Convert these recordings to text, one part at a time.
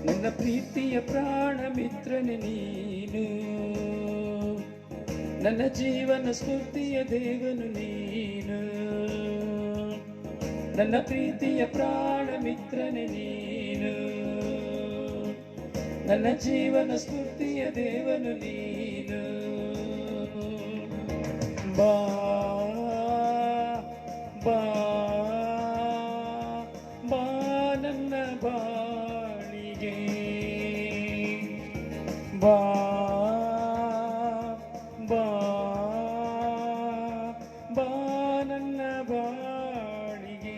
ನನ್ನ ಪ್ರೀತಿಯ ಪ್ರಾಣ ಮಿತ್ರನೆ ನೀನು, ನನ್ನ ಜೀವನ ಸ್ಫೂರ್ತಿಯ ದೇವನು ನೀನು. ನನ್ನ ಪ್ರೀತಿಯ ಪ್ರಾಣ ಮಿತ್ರನೆ ನೀನು, ನನ್ನ ಜೀವನ ಸ್ಫೂರ್ತಿಯ ದೇವನು ನೀನು. ಬಾ ಬಾ ಬಾ ನನ್ನ ಬಾಳಿಗೆ, ಬಾ ಬಾ ಬಾ ನನ್ನ ಬಾಳಿಗೆ.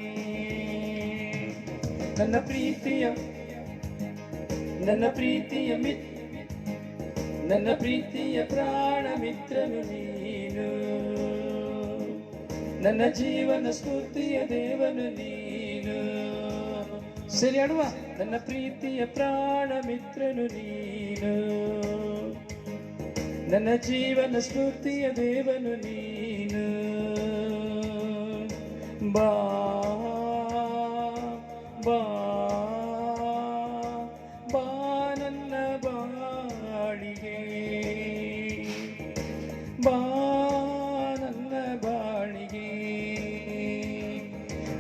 ನನ್ನ ಪ್ರೀತಿಯ ಪ್ರಾಣ ಮಿತ್ರನು ನೀನು, ನನ್ನ ಜೀವನ ಸ್ಫೂರ್ತಿಯ ದೇವನು ನೀನು. ಸರಿ ಆಡುವ. ನನ್ನ ಪ್ರೀತಿಯ ಪ್ರಾಣ ಮಿತ್ರನು ನೀನು, ನನ್ನ ಜೀವನ ಸ್ಫೂರ್ತಿಯ ದೇವನು ನೀನು. ಬಾ ಬಾ ಬಾ ನನ್ನ ಬಾಳಿಗೆ, ಬಾ ನನ್ನ ಬಾಳಿಗೆ.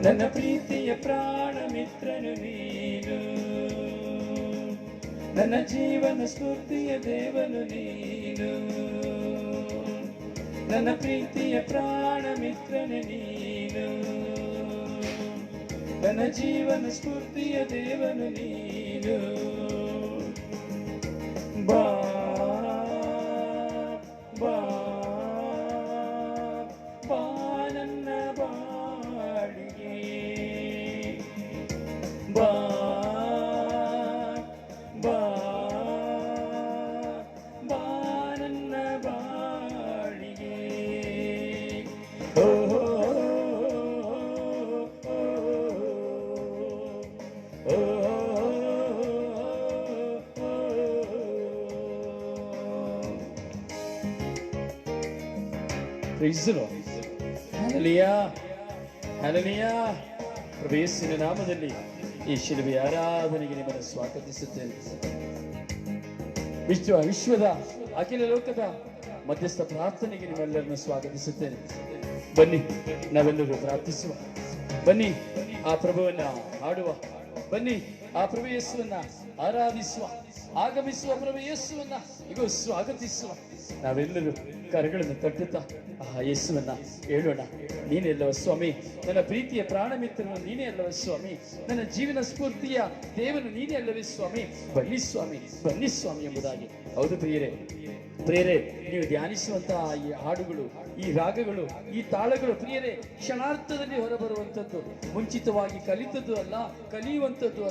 ನನ್ನ ಪ್ರೀತಿಯ ಪ್ರಾಣ ಮಿತ್ರನು ನೀನು, ನನ್ನ ಜೀವನ ಸ್ಫೂರ್ತಿಯ ದೇವನು ನೀನು. ನನ್ನ ಪ್ರೀತಿಯ ಪ್ರಾಣ ಮಿತ್ರನು ನೀನು, ನನ್ನ ಜೀವನ ಸ್ಫೂರ್ತಿಯ ದೇವನು ನೀನು. ಬಾ ಬಾ ಬಾ ನನ್ನ ಬಾಳಿಗೆ, ಬಾ ಬಾ ಬಾ ನನ್ನ ಬಾಳಿಗೆ. Praise the Lord. Hallelujah. Hallelujah. ಪ್ರಭು ಯೇಸುವಿನ ನಾಮದಲ್ಲಿ ಈ ಶಿಲುಬೆಯ ಆರಾಧನೆಗೆ ನಿಮ್ಮನ್ನು ಸ್ವಾಗತಿಸುತ್ತೇನೆ. ವಿಶ್ವದ ಅಖಿಲ ಲೋಕದ ಮಧ್ಯಸ್ಥ ಪ್ರಾರ್ಥನೆಗೆ ನಿಮ್ಮೆಲ್ಲರನ್ನು ಸ್ವಾಗತಿಸುತ್ತೇನೆ. ಬನ್ನಿ ನಾವೆಲ್ಲರೂ ಪ್ರಾರ್ಥಿಸುವ, ಬನ್ನಿ ಆ ಪ್ರಭುವನ್ನ ಹಾಡುವ, ಬನ್ನಿ ಆ ಪ್ರಭು ಯೇಸುವನ್ನ ಆರಾಧಿಸುವ, ಆಗಮಿಸುವ ಪ್ರಭು ಯೇಸುವನ್ನ ಈಗ ಸ್ವಾಗತಿಸುವ. ನಾವೆಲ್ಲರೂ ಕರಗಳನ್ನು ತಟ್ಟುತ್ತಾ ಆ ಯೇಸುವನ್ನ ಹೇಳೋಣ. ನೀನೆಲ್ಲವ ಸ್ವಾಮಿ, ನನ್ನ ಪ್ರೀತಿಯ ಪ್ರಾಣ ಮಿತ್ರನು ನೀನೇ ಅಲ್ಲವ ಸ್ವಾಮಿ, ನನ್ನ ಜೀವನ ಸ್ಫೂರ್ತಿಯ ದೇವನು ನೀನೇ ಅಲ್ಲವೇ ಸ್ವಾಮಿ. ಬನ್ನಿ ಸ್ವಾಮಿ, ಬನ್ನಿ ಸ್ವಾಮಿ ಎಂಬುದಾಗಿ. ಹೌದು ಪ್ರಿಯರೇ, ನೀವು ಧ್ಯಾನಿಸುವಂತಹ ಈ ಹಾಡುಗಳು, ಈ ರಾಗಗಳು, ಈ ತಾಳಗಳು ಪ್ರಿಯರೇ ಕ್ಷಣಾರ್ಥದಲ್ಲಿ ಹೊರಬರುವಂಥದ್ದು, ಮುಂಚಿತವಾಗಿ ಕಲಿತದ್ದು ಅಲ್ಲ, ಕಲಿಯುವಂಥದ್ದು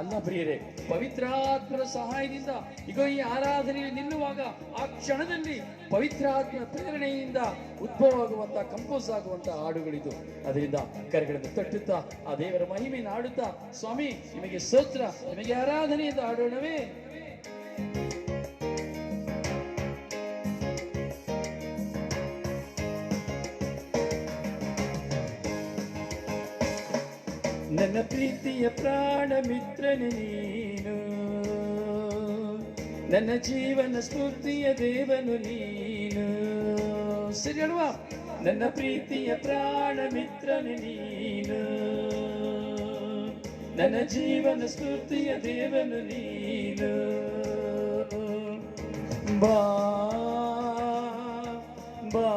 ಅಲ್ಲ ಪ್ರಿಯರೇ. ಪವಿತ್ರಾತ್ಮನ ಸಹಾಯದಿಂದ ಈಗ ಈ ಆರಾಧನೆಯಲ್ಲಿ ನಿಲ್ಲುವಾಗ ಆ ಕ್ಷಣದಲ್ಲಿ ಪವಿತ್ರಾತ್ಮ ಪ್ರೇರಣೆಯಿಂದ ಉದ್ಭವವಾಗುವಂತಹ, ಕಂಪೋಸ್ ಆಗುವಂತಹ ಹಾಡುಗಳಿದು. ಅದರಿಂದ ಕರೆಗಳನ್ನು ತಟ್ಟುತ್ತಾ ಆ ದೇವರ ಮಹಿಮೆಯನ್ನು ಹಾಡುತ್ತಾ, ಸ್ವಾಮಿ ನಿಮಗೆ ಸ್ತೋತ್ರ, ನಿಮಗೆ ಆರಾಧನೆಯಿಂದ ಹಾಡೋಣವೇ. ನನ್ನ ಪ್ರೀತಿಯ ಪ್ರಾಣ ಮಿತ್ರನೇ ನೀನು, ನನ್ನ ಜೀವನ ಸ್ಫೂರ್ತಿಯ ದೇವನು ನೀನು. ಸರಿ ಅಲ್ವಾ? ನನ್ನ ಪ್ರೀತಿಯ ಪ್ರಾಣ ಮಿತ್ರನೇ ನೀನು, ನನ್ನ ಜೀವನ ಸ್ಫೂರ್ತಿಯ ದೇವನು ನೀನು. ಬಾ ಬಾ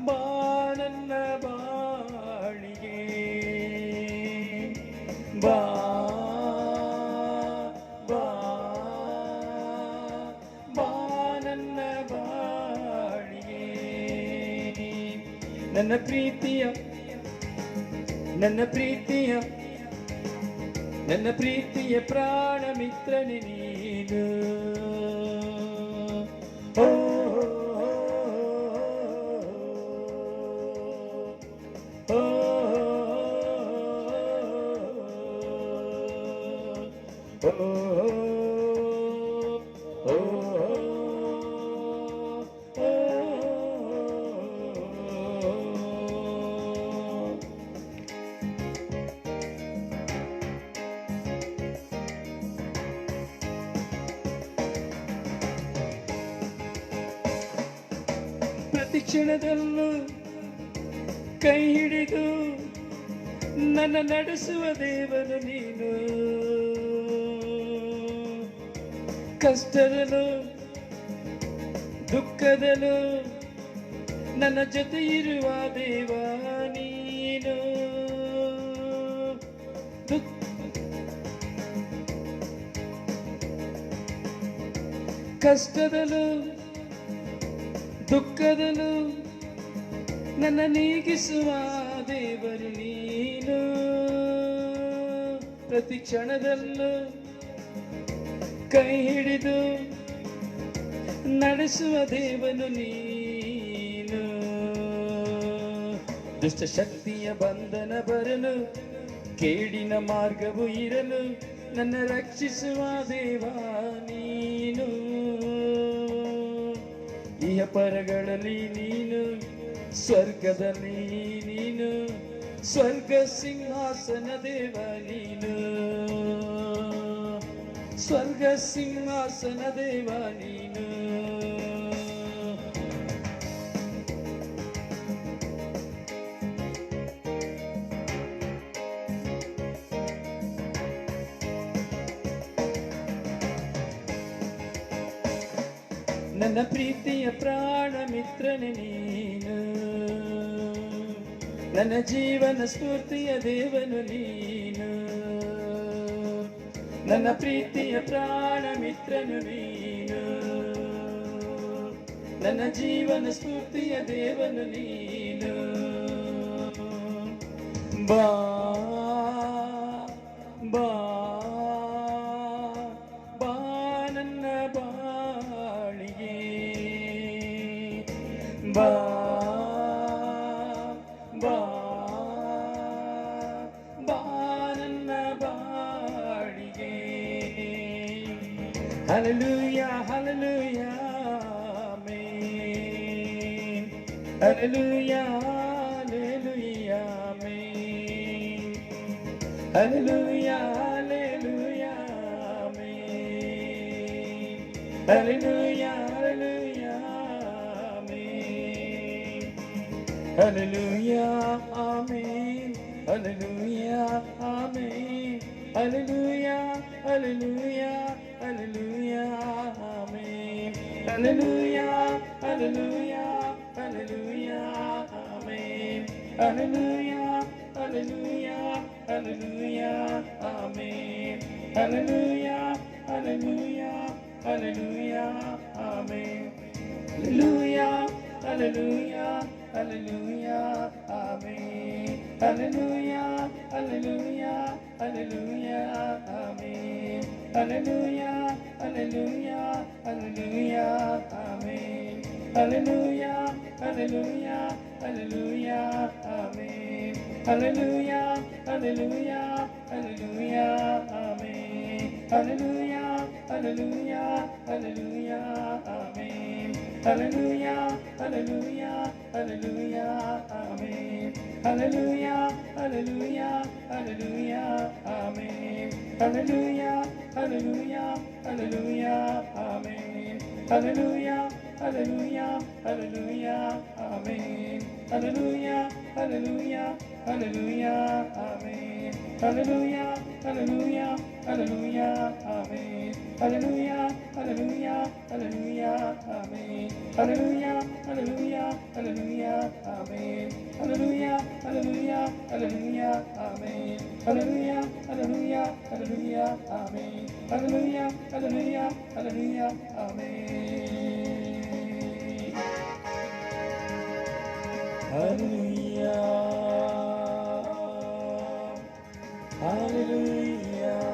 ಬಾ ನನ್ನ ಬಾಳಿಗೆ, ಬಾ ಬಾ ಬಾ ನನ್ನ ಬಾಳಿಗೆ. ನನ್ನ ಪ್ರೀತಿಯ ನನ್ನ ಪ್ರೀತಿಯ ಪ್ರಾಣ ಮಿತ್ರನೇ ನೀನು. ಓ ಓ ಪ್ರತಿ ಕ್ಷಣದಲ್ಲೂ ಕೈ ಹಿಡಿದು ನನ್ನ ನಡೆಸುವ ದೇವರು ನೀನು. ಕಷ್ಟದಲ್ಲೂ ದುಃಖದಲ್ಲೂ ನನ್ನ ಜೊತೆ ಇರುವ ದೇವ ನೀನು. ಕಷ್ಟದಲ್ಲೂ ದುಃಖದಲ್ಲೂ ನನ್ನ ನೀಗಿಸುವ ದೇವರು ನೀನು. ಪ್ರತಿ ಕ್ಷಣದಲ್ಲೂ ಕೈ ಹಿಡಿದು ನಡೆಸುವ ದೇವನು ನೀನು. ದುಷ್ಟ ಶಕ್ತಿಯ ಬಂಧನ ಬರಲು ಕೇಡಿನ ಮಾರ್ಗವು ಇರಲು ನನ್ನ ರಕ್ಷಿಸುವ ದೇವ ನೀನು. ಇಹ ಪರಗಳಲ್ಲಿ ನೀನು, ಸ್ವರ್ಗದಲ್ಲಿ ನೀನು, ಸ್ವರ್ಗ ಸಿಂಹಾಸನ ದೇವ ನೀನು. ಸ್ವರ್ಗ ಸಿಂಹಾಸನ ದೇವ ನೀನು. ನನ್ನ ಪ್ರೀತಿಯ ಪ್ರಾಣ ಮಿತ್ರನೇ ನೀನು. ನನ್ನ ಜೀವನ ಸ್ಫೂರ್ತಿಯ ದೇವನು ನೀನು. ನನ್ನ ಪ್ರೀತಿಯ ಪ್ರಾಣ ಮಿತ್ರನು ನೀನು. ನನ್ನ ಜೀವನ ಸ್ಫೂರ್ತಿಯ ದೇವನು ನೀನು. ಬಾ ಬಾ ಬಾ ನನ್ನ ಬಾಳಿಗೆ ಬಾ ಬಾ ಬಾ ನನ್ನ ಬಾಳಿಗೆ. Hallelujah, hallelujah, amen. Hallelujah, hallelujah, amen. Hallelujah, hallelujah, amen. Hallelujah, hallelujah, amen. Hallelujah, amen. Hallelujah, amen. Hallelujah, hallelujah, hallelujah, amen. Hallelujah, hallelujah, hallelujah, amen. Hallelujah, hallelujah, hallelujah, amen. Hallelujah, hallelujah, hallelujah, amen. Hallelujah, hallelujah, hallelujah, amen. Hallelujah, hallelujah, hallelujah, amen. Hallelujah, hallelujah, hallelujah, amen. Hallelujah, hallelujah, hallelujah, amen. Hallelujah, hallelujah, hallelujah, amen. Hallelujah, hallelujah, hallelujah, amen. Hallelujah, hallelujah, hallelujah, amen. Hallelujah, hallelujah, hallelujah, amen. Hallelujah, hallelujah, hallelujah, amen. Hallelujah, hallelujah, hallelujah, amen. Hallelujah, hallelujah, hallelujah, amen. Hallelujah, hallelujah, hallelujah, amen. Hallelujah, hallelujah, hallelujah, amen. Hallelujah, hallelujah, hallelujah, amen. Hallelujah, hallelujah, hallelujah, amen. Hallelujah, hallelujah, hallelujah, amen. Hallelujah, hallelujah, hallelujah, amen. Hallelujah, hallelujah,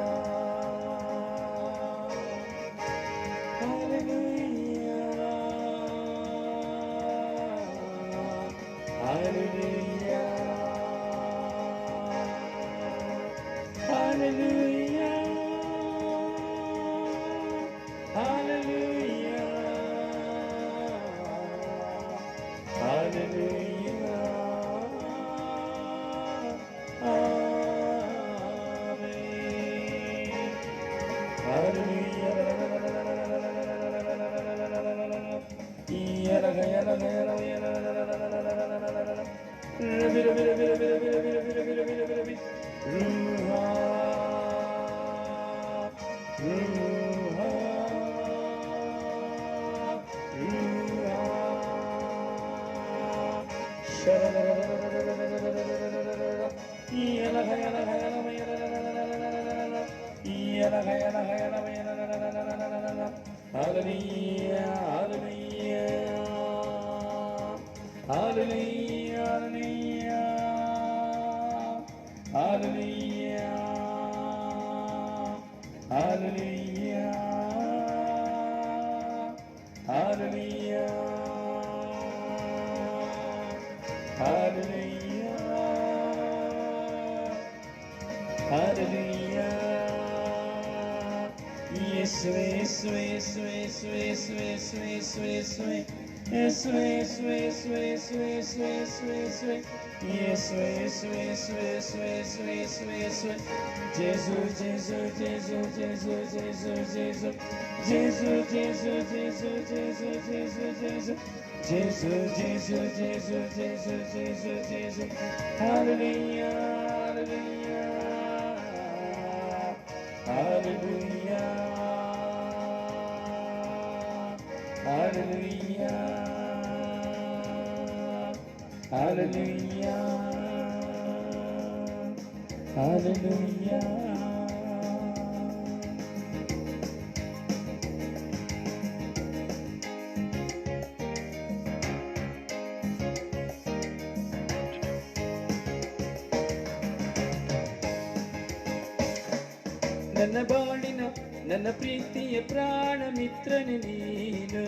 ನನ್ನ ಬಾಳಿನ ನನ್ನ ಪ್ರೀತಿಯ ಪ್ರಾಣ ಮಿತ್ರನೇ ನೀನು,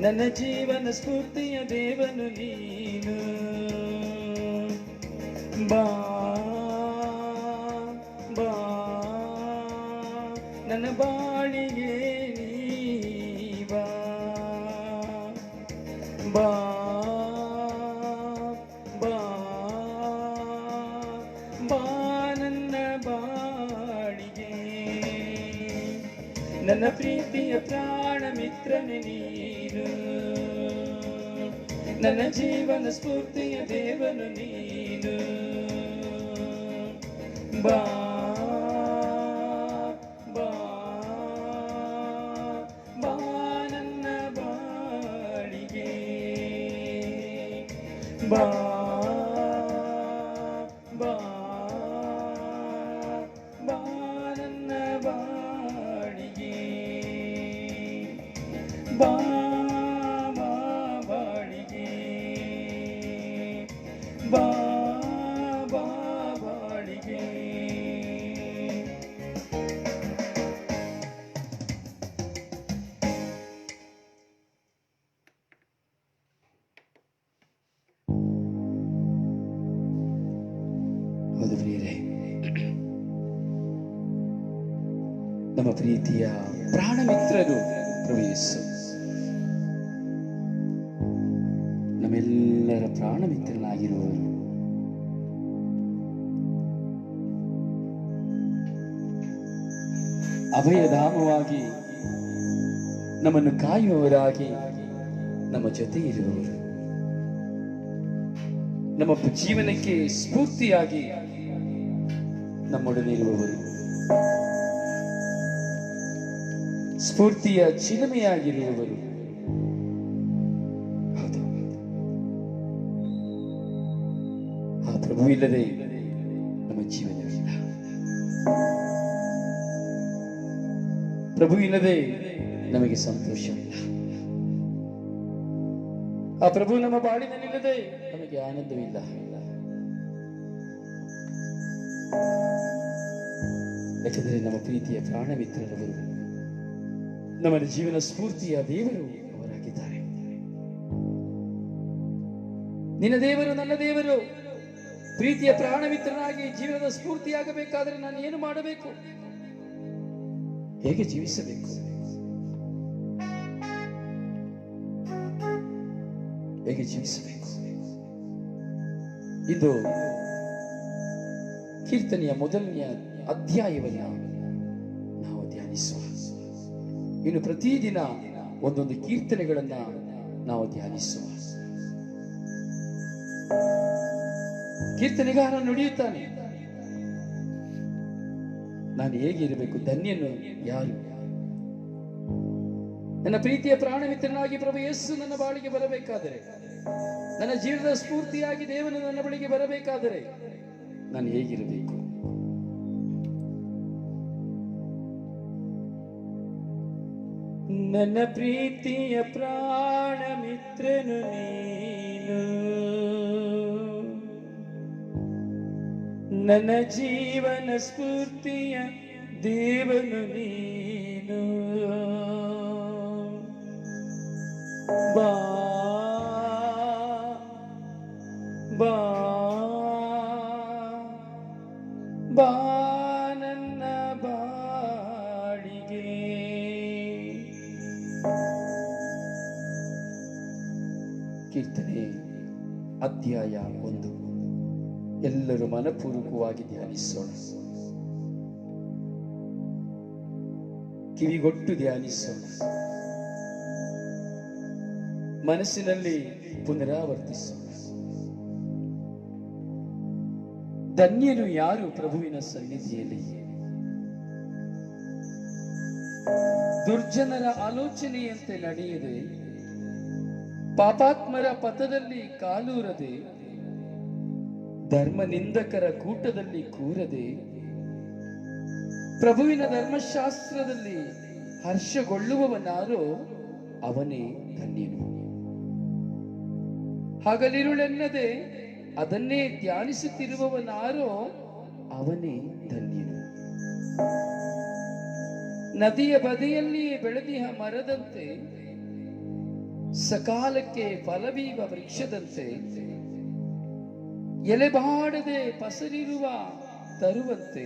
ನನ್ನ ಜೀವನ ಸ್ಫೂರ್ತಿಯ ದೇವನು ನೀನು. ಬಾ ಬಾ ನನ್ನ ಬಾಳಿಗೆ ನೀ ಬಾ ಬಾ ಬಾ ಬಾ ನನ್ನ ಬಾಳಿಗೆ, ನನ್ನ ಪ್ರೀತಿಯ ಪ್ರಾಣ ಮಿತ್ರನೇ ನೀನು, ನನ್ನ ಜೀವನ ಸ್ಫೂರ್ತಿಯ ದೇವನು ನೀನು. ಬಾ ಬಾ ಬಾ ನನ್ನ ಬಾಳಿಗೆ, ಬಾ ಬಾ ಬಾ ನನ್ನ ಬಾಳಿಗೆ, ಬಾ ಬಾ ಬಾಳಿಗೆ, ಬಾ ಬಾ ಬಾಳಿಗೆ. ಹೌದು ಪ್ರಿಯರೇ, ನಮ್ಮ ಪ್ರೀತಿಯ ಪ್ರಾಣ ಮಿತ್ರರು ಪ್ರಭು ಯೇಸು, ನಮ್ಮೆಲ್ಲರ ಪ್ರಾಣ ಮಿತ್ರನಾಗಿರುವವರು. ಅಭಯಧಾಮವಾಗಿ ನಮ್ಮನ್ನು ಕಾಯುವವರಾಗಿ ನಮ್ಮ ಜೊತೆ ಇರುವವರು, ನಮ್ಮ ಜೀವನಕ್ಕೆ ಸ್ಫೂರ್ತಿಯಾಗಿ ನಮ್ಮೊಡನೆ ಇರುವವರು, ಸ್ಫೂರ್ತಿಯ ಚಿಲುಮೆಯಾಗಿರುವವರು. ಹೌದು, ಆ ಪ್ರಭು ಇಲ್ಲದೆ ನಮ್ಮ ಜೀವನವಿಲ್ಲ. ಪ್ರಭು ಇಲ್ಲದೆ ನಮಗೆ ಸಂತೋಷವಿಲ್ಲ. ಆ ಪ್ರಭು ನಮ್ಮ ಬಾಳಿನಲ್ಲಿಲ್ಲದೆ ನಮಗೆ ಆನಂದವಿಲ್ಲ. ಯಾಕೆಂದರೆ ನಮ್ಮ ಪ್ರೀತಿಯ ಪ್ರಾಣ ಮಿತ್ರರವರು, ನಮ್ಮ ಜೀವನ ಸ್ಫೂರ್ತಿಯ ದೇವರು ಅವರಾಗಿದ್ದಾರೆ. ನಿನ್ನ ದೇವರು ನನ್ನ ದೇವರು, ಪ್ರೀತಿಯ ಪ್ರಾಣ ಮಿತ್ರನಾಗಿ ಜೀವನದ ಸ್ಫೂರ್ತಿಯಾಗಬೇಕಾದರೆ ನಾನು ಏನು ಮಾಡಬೇಕು? ಹೇಗೆ ಜೀವಿಸಬೇಕು? ಹೇಗೆ ಜೀವಿಸಬೇಕು? ಇದು ಕೀರ್ತನೆಯ ಮೊದಲನೆಯ ಅಧ್ಯಾಯವನ್ನ ನಾವು ಧ್ಯಾನಿಸುವ. ಇನ್ನು ಪ್ರತಿದಿನ ಒಂದೊಂದು ಕೀರ್ತನೆಗಳನ್ನ ನಾವು ಧ್ಯಾನಿಸುವ. ಕೀರ್ತನೆಗಾರ ನುಡಿಯುತ್ತಾನೆ, ನಾನು ಹೇಗೆ ಇರಬೇಕು? ಧನ್ಯನು ಯಾರು? ನನ್ನ ಪ್ರೀತಿಯ ಪ್ರಾಣ ಮಿತ್ರನಾಗಿ ಪ್ರಭು ಯೇಸು ನನ್ನ ಬಾಳಿಗೆ ಬರಬೇಕಾದರೆ, ನನ್ನ ಜೀವನದ ಸ್ಫೂರ್ತಿಯಾಗಿ ದೇವನು ನನ್ನ ಬಳಿಗೆ ಬರಬೇಕಾದರೆ ನಾನು ಹೇಗಿರಬೇಕು? ನನ್ನ ಪ್ರೀತಿಯ ಪ್ರಾಣ ಮಿತ್ರನು ನೀನು, ನನ್ನ ಜೀವನ ಸ್ಫೂರ್ತಿಯ ದೇವನು ನೀನು. ಬಾ ಬಾ ಬಾ ನನ್ನ ಬಾಳಿಗೆ. ಕೀರ್ತನೆ ಅಧ್ಯಾಯ 1. ಎಲ್ಲರೂ ಮನಪೂರ್ವಕವಾಗಿ ಧ್ಯಾನಿಸೋಣ, ಕಿವಿಗೊಟ್ಟು ಧ್ಯಾನಿಸೋಣ, ಮನಸ್ಸಿನಲ್ಲಿ ಪುನರಾವರ್ತಿಸೋಣ. ಧನ್ಯರು ಯಾರು ಪ್ರಭುವಿನ ಸನ್ನಿಧಿಯಲ್ಲಿ? ದುರ್ಜನರ ಆಲೋಚನೆಯಂತೆ ನಡೆಯದೆ, ಪಾಪಾತ್ಮರ ಪಥದಲ್ಲಿ ಕಾಲೂರದೆ, ಧರ್ಮ ನಿಂದಕರ ಕೂಟದಲ್ಲಿ ಕೂರದೆ, ಪ್ರಭುವಿನ ಧರ್ಮಶಾಸ್ತ್ರದಲ್ಲಿ ಹರ್ಷಗೊಳ್ಳುವವನಾರೋ ಅವನೇ ಧನ್ಯನು. ಹಗಲಿರುಳೆನ್ನದೆ ಅದನ್ನೇ ಧ್ಯಾನಿಸುತ್ತಿರುವವನಾರೋ ಅವನೇ ಧನ್ಯನು. ನದಿಯ ಬದಿಯಲ್ಲಿಯೇ ಬೆಳೆದಿಹ ಮರದಂತೆ, ಸಕಾಲಕ್ಕೆ ಫಲಬೀವ ವೃಕ್ಷದಂತೆ, ಎಲೆಬಾಡದೆ ಪಸರಿರುವ ತರುವಂತೆ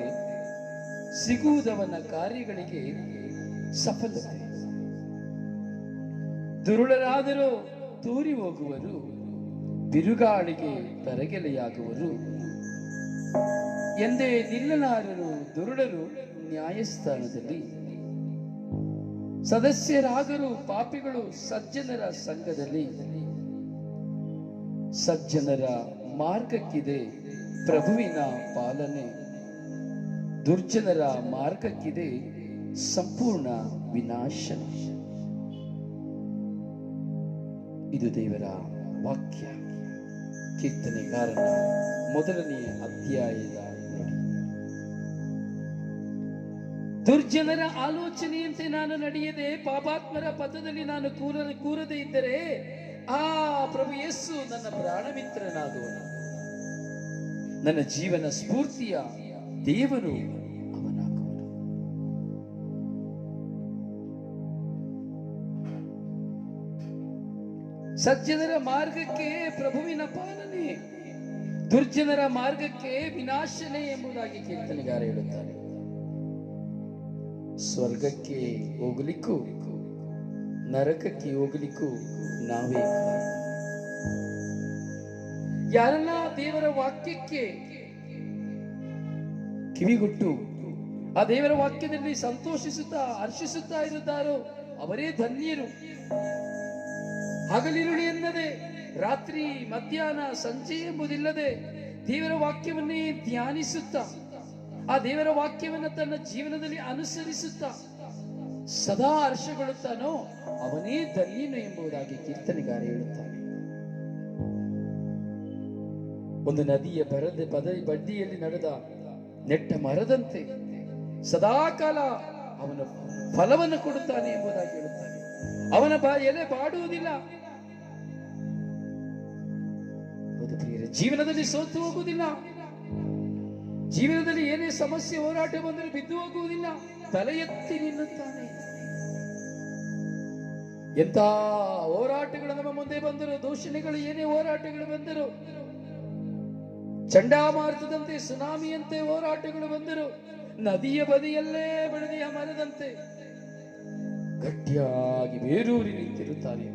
ಸಿಗುವುದವನ ಕಾರ್ಯಗಳಿಗೆ ಸಫಲತೆ. ದುರುಳರಾದರೂ ತೂರಿ ಹೋಗುವರು, ಬಿರುಗಾಳಿಗೆ ತರಗೆಲೆಯಾಗುವರು. ಎಂದೇ ನಿಲ್ಲಲಾರರು ದುರುಳರು ನ್ಯಾಯಸ್ಥಾನದಲ್ಲಿ. ಸದಸ್ಯರಾಗರು ಪಾಪಿಗಳು ಸಜ್ಜನರ ಸಂಘದಲ್ಲಿ. ಸಜ್ಜನರ ಮಾರ್ಗಕ್ಕಿದೆ ಪ್ರಭುವಿನ ಪಾಲನೆ, ದುರ್ಜನರ ಮಾರ್ಗಕ್ಕಿದೆ ಸಂಪೂರ್ಣ ವಿನಾಶನ. ಇದು ದೇವರ ವಾಕ್ಯ. ಕೀರ್ತನೆಗಾರನ ಮೊದಲನೆಯ ಅಧ್ಯಾಯದ ನುಡಿ. ದುರ್ಜನರ ಆಲೋಚನೆಯಂತೆ ನಾನು ನಡೆಯದೆ, ಪಾಪಾತ್ಮರ ಪಥದಲ್ಲಿ ನಾನು ಕೂರದೆ ಇದ್ದರೆ, ಆ ಪ್ರಭು ಯೇಸು ನನ್ನ ಪ್ರಾಣಮಿತ್ರನಾಗುವನು. ನನ್ನ ಜೀವನ ಸ್ಫೂರ್ತಿಯ ದೇವರು ಅವನಾಗುವನು. ಸಜ್ಜನರ ಮಾರ್ಗಕ್ಕೆ ಪ್ರಭುವಿನ ಪಾಲನೆ, ದುರ್ಜನರ ಮಾರ್ಗಕ್ಕೆ ವಿನಾಶನೆ ಎಂಬುದಾಗಿ ಕೀರ್ತನೆಗಾರ ಹೇಳುತ್ತಾರೆ. ಸ್ವರ್ಗಕ್ಕೆ ಹೋಗಲಿಕ್ಕೂ ನರಕಕ್ಕೆ ಹೋಗಲಿಕ್ಕೂ ನಾವೇ ಕಾರಣ. ಯಾರೆಲ್ಲ ದೇವರ ವಾಕ್ಯಕ್ಕೆ ಕಿವಿಗೊಟ್ಟು ಆ ದೇವರ ವಾಕ್ಯದಲ್ಲಿ ಸಂತೋಷಿಸುತ್ತಾ ಹರ್ಷಿಸುತ್ತಾ ಇರುತ್ತಾರೋ ಅವರೇ ಧನ್ಯರು. ಹಗಲಿರುಳು ಎನ್ನದೆ, ರಾತ್ರಿ ಮಧ್ಯಾಹ್ನ ಸಂಜೆ ಎಂಬುದಿಲ್ಲದೆ ದೇವರ ವಾಕ್ಯವನ್ನೇ ಧ್ಯಾನಿಸುತ್ತಾ, ಆ ದೇವರ ವಾಕ್ಯವನ್ನು ತನ್ನ ಜೀವನದಲ್ಲಿ ಅನುಸರಿಸುತ್ತಾ ಸದಾ ಹರ್ಷಗೊಳ್ಳುತ್ತಾನೋ ಅವನೇ ಧನ್ಯನು ಎಂಬುದಾಗಿ ಕೀರ್ತನೆಗಾರ ಹೇಳುತ್ತಾನೆ. ಒಂದು ನದಿಯ ಬದಿಯಲ್ಲಿ ನಡೆದ ನೆಟ್ಟ ಮರದಂತೆ ಸದಾಕಾಲ ಅವನ ಫಲವನ್ನು ಕೊಡುತ್ತಾನೆ ಎಂಬುದಾಗಿ ಹೇಳುತ್ತಾನೆ. ಅವನ ಎಲೆ ಬಾಡುವುದಿಲ್ಲ. ಜೀವನದಲ್ಲಿ ಸೋತು ಹೋಗುವುದಿಲ್ಲ. ಜೀವನದಲ್ಲಿ ಏನೇ ಸಮಸ್ಯೆ ಹೋರಾಟ ಬಂದರೂ ಬಿದ್ದು ಹೋಗುವುದಿಲ್ಲ. ತಲೆ ಎತ್ತಿ ನಿಲ್ಲುತ್ತಾನೆ. ಎಂತ ಹೋರಾಟಗಳು ನಮ್ಮ ಮುಂದೆ ಬಂದರು, ದೂಷಣೆಗಳು ಏನೇ ಹೋರಾಟಗಳು ಬಂದರು, ಚಂಡಮಾರುತದಂತೆ ಸುನಾಮಿಯಂತೆ ಹೋರಾಟಗಳು ಬಂದರು, ನದಿಯ ಬದಿಯಲ್ಲೇ ಬೆಳೆದಿಯ ಮರದಂತೆ ಗಟ್ಟಿಯಾಗಿ ಬೇರೂರಿ ನಿಂತಿರುತ್ತಾರೆ.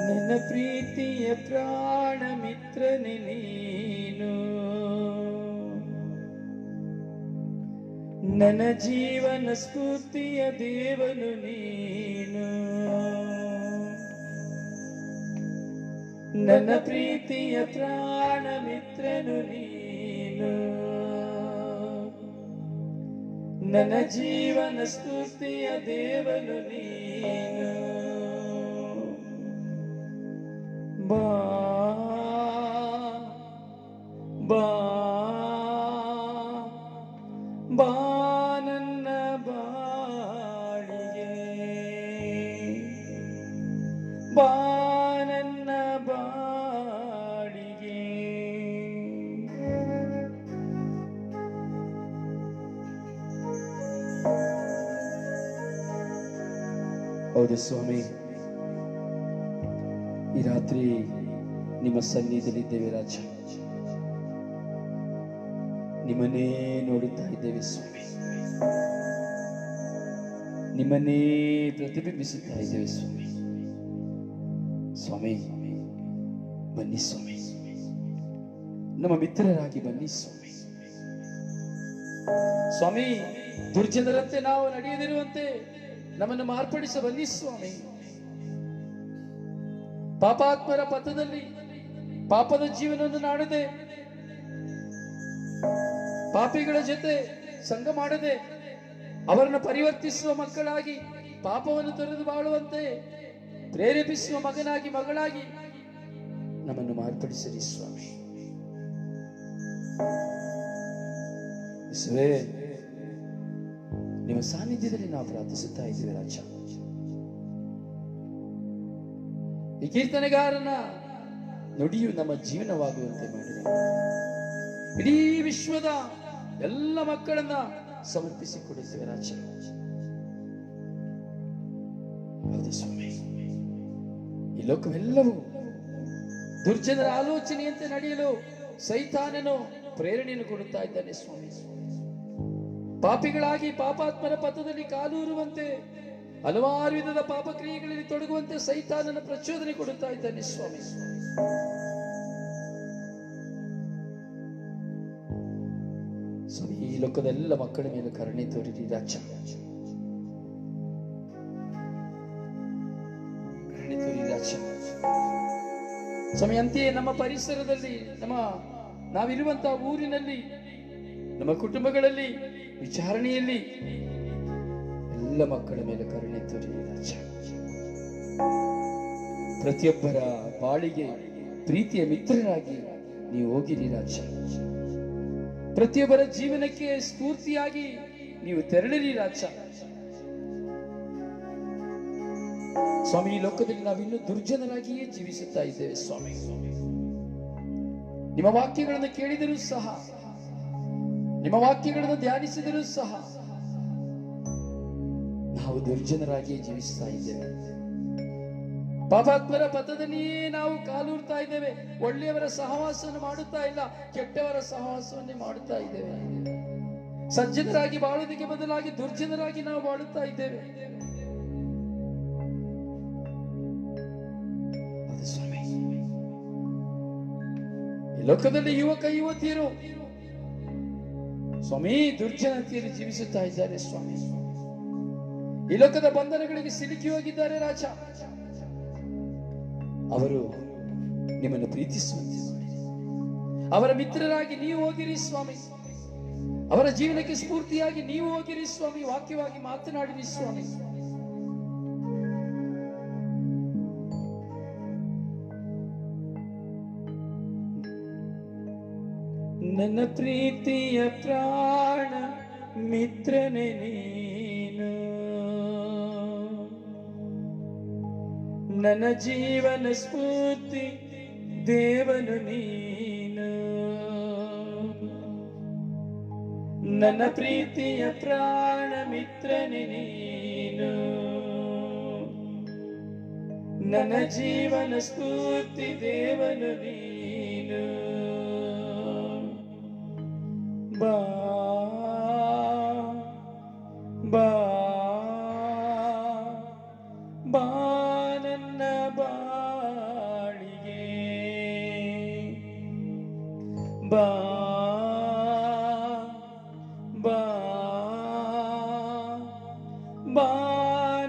ನನ್ನ ಪ್ರೀತಿಯ ಪ್ರಾಣ ಮಿತ್ರನೇ ನೀನು, ನನ್ನ ಜೀವನ ಸ್ಫೂರ್ತಿಯ ದೇವನು ನೀನು, ನನ್ನ ಪ್ರೀತಿಯ ಪ್ರಾಣ ಮಿತ್ರನು ನೀನು, ನನ್ನ ಜೀವನ ಸ್ಫೂರ್ತಿಯ ದೇವನು ನೀನು. ಬಾ ಬಾ ಬಾ ನನ್ನ ಬಾಳಿಗೆ, ಬಾ ನನ್ನ ಬಾಳಿಗೆ. ಹೌದು ಸ್ವಾಮಿ, ಈ ರಾತ್ರಿ ನಿಮ್ಮ ಸನ್ನಿಧಿಯಲ್ಲಿದ್ದೇವೆ ರಾಜ, ನಿಮ್ಮನ್ನೇ ನೋಡುತ್ತಾ ಇದ್ದೇವೆ ಸ್ವಾಮಿ, ನಿಮ್ಮನ್ನೇ ಪ್ರತಿಬಿಂಬಿಸುತ್ತಾ ಇದ್ದೇವೆ ಸ್ವಾಮಿ. ಸ್ವಾಮಿ ಬನ್ನಿ ಸ್ವಾಮಿ, ನಮ್ಮ ಮಿತ್ರರಾಗಿ ಬನ್ನಿ ಸ್ವಾಮಿ. ಸ್ವಾಮಿ, ದುರ್ಜನರಂತೆ ನಾವು ನಡೆಯದಿರುವಂತೆ ನಮ್ಮನ್ನು ಮಾರ್ಪಡಿಸ ಬನ್ನಿ ಸ್ವಾಮಿ. ಪಾಪಾತ್ಮರ ಪಥದಲ್ಲಿ ಪಾಪದ ಜೀವನವನ್ನು ನಾಡದೆ, ಪಾಪಿಗಳ ಜೊತೆ ಸಂಘ ಮಾಡದೆ, ಅವರನ್ನು ಪರಿವರ್ತಿಸುವ ಮಕ್ಕಳಾಗಿ ಪಾಪವನ್ನು ತೊರೆದು ಬಾಳುವಂತೆ ಪ್ರೇರೇಪಿಸುವ ಮಗನಾಗಿ ಮಗಳಾಗಿ ನಮ್ಮನ್ನು ಮಾರ್ಪಡಿಸಿರಿ ಸ್ವಾಮಿ. ಯೇಸುವೇ, ನಿಮ್ಮ ಸಾನ್ನಿಧ್ಯದಲ್ಲಿ ನಾವು ಪ್ರಾರ್ಥಿಸುತ್ತಾ ಇದ್ದೇವೆ ರಾಜ. ಈ ಕೀರ್ತನೆಗಾರನ ನುಡಿಯು ನಮ್ಮ ಜೀವನವಾಗುವಂತೆ ಮಾಡಿದೆ. ಇಡೀ ವಿಶ್ವದ ಎಲ್ಲ ಮಕ್ಕಳನ್ನ ಸಮರ್ಪಿಸಿಕೊಡುತ್ತೇವೆ ರಾಜ. ಹೌದು ಸ್ವಾಮಿ, ಈ ಲೋಕವೆಲ್ಲವೂ ದುರ್ಜನರ ಆಲೋಚನೆಯಂತೆ ನಡೆಯಲು ಸೈತಾನನು ಪ್ರೇರಣೆಯನ್ನು ಕೊಡುತ್ತಾ ಇದ್ದಾನೆ ಸ್ವಾಮಿ. ಪಾಪಿಗಳಾಗಿ ಪಾಪಾತ್ಮರ ಪಥದಲ್ಲಿ ಕಾಲೂರುವಂತೆ, ಹಲವಾರು ವಿಧದ ಪಾಪಕ್ರಿಯೆಗಳಲ್ಲಿ ತೊಡಗುವಂತೆ ಸೈತಾನನ ಪ್ರಚೋದನೆ ಕೊಡುತ್ತಾ ಇದ್ದಾನೆ ಸ್ವಾಮಿ. ಸ್ವಾಮಿ, ಈ ಲೋಕದ ಎಲ್ಲ ಮಕ್ಕಳ ಮೇಲೆ ಕರುಣೆ ತೋರಿರಿ ರಾಜ, ಕರುಣೆ ತೋರಿ ರಾಜ. ಸ್ವಾಮಿ, ಅಂತೆಯೇ ನಮ್ಮ ಪರಿಸರದಲ್ಲಿ, ನಾವಿರುವಂತಹ ಊರಿನಲ್ಲಿ, ನಮ್ಮ ಕುಟುಂಬಗಳಲ್ಲಿ, ವಿಚಾರಣೆಯಲ್ಲಿ ಎಲ್ಲ ಮಕ್ಕಳ ಮೇಲೆ ಕರುಣೆ ತೋರಿರಿ ರಾಜ. ಪ್ರತಿಯೊಬ್ಬರ ಬಾಳಿಗೆ ಪ್ರೀತಿಯ ಮಿತ್ರರಾಗಿ ನೀವು ಹೋಗಿರಿ ರಾಜ. ಪ್ರತಿಯೊಬ್ಬರ ಜೀವನಕ್ಕೆ ಸ್ಫೂರ್ತಿಯಾಗಿ ನೀವು ತೆರಳಿರಿ ರಾಜ. ಸ್ವಾಮಿ, ಈ ಲೋಕದಲ್ಲಿ ನಾವಿನ್ನೂ ದುರ್ಜನರಾಗಿಯೇ ಜೀವಿಸುತ್ತಾ ಇದ್ದೇವೆ ಸ್ವಾಮಿ. ನಿಮ್ಮ ವಾಕ್ಯಗಳನ್ನು ಕೇಳಿದರೂ ಸಹ, ನಿಮ್ಮ ವಾಕ್ಯಗಳನ್ನು ಧ್ಯಾನಿಸಿದರೂ ಸಹ ನಾವು ದುರ್ಜನರಾಗಿಯೇ ಜೀವಿಸ್ತಾ ಇದ್ದೇವೆ. ಪಾಪಾತ್ಮರ ಪಥದಲ್ಲಿಯೇ ನಾವು ಕಾಲೂರ್ತಾ ಇದ್ದೇವೆ. ಒಳ್ಳೆಯವರ ಸಹವಾಸವನ್ನು ಮಾಡುತ್ತಾ ಇಲ್ಲ, ಕೆಟ್ಟವರ ಸಹವಾಸವನ್ನೇ ಮಾಡುತ್ತಾ ಇದ್ದೇವೆ. ಸಜ್ಜನರಾಗಿ ಬಾಳುವುದಕ್ಕೆ ಬದಲಾಗಿ ದುರ್ಜನರಾಗಿ ನಾವು ಬಾಳುತ್ತಾ ಇದ್ದೇವೆ. ಅದು ಸ್ವಾಮಿ, ಈ ಲೋಕದಲ್ಲಿ ಯುವಕ ಯುವತಿಯರು ಸ್ವಾಮಿ ದುರ್ಜನತೆಯಲ್ಲಿ ಜೀವಿಸುತ್ತಾ ಇದ್ದಾರೆ ಸ್ವಾಮಿ. ಈ ಲೋಕದ ಬಂಧನಗಳಿಗೆ ಸಿಲುಕಿ ಹೋಗಿದ್ದಾರೆ ರಾಜ. ಅವರು ನಿಮ್ಮನ್ನು ಪ್ರೀತಿಸುವಂತೆ ಮಾಡಿರಿ. ಅವರ ಮಿತ್ರರಾಗಿ ನೀವು ಹೋಗಿರಿ ಸ್ವಾಮಿ. ಅವರ ಜೀವನಕ್ಕೆ ಸ್ಫೂರ್ತಿಯಾಗಿ ನೀವು ಹೋಗಿರಿ ಸ್ವಾಮಿ. ವಾಕ್ಯವಾಗಿ ಮಾತನಾಡಿರಿ ಸ್ವಾಮಿ. ನನ್ನ ಪ್ರೀತಿಯ ಪ್ರಾಣ ಮಿತ್ರನೇ ನೀನು, ನನ್ನ ಜೀವನ ಸ್ಫೂರ್ತಿ ದೇವನು ನೀನು, ನನ್ನ ಪ್ರೀತಿಯ ಪ್ರಾಣ ಮಿತ್ರನೇ ನೀನು, ನನ್ನ ಜೀವನ ಸ್ಫೂರ್ತಿ ದೇವನು ನೀನು. ಬಾ ಬಾ ಬಾ ನನ್ನ ಬಾಳಿಗೆ, ಬಾ ಬಾ ಬಾ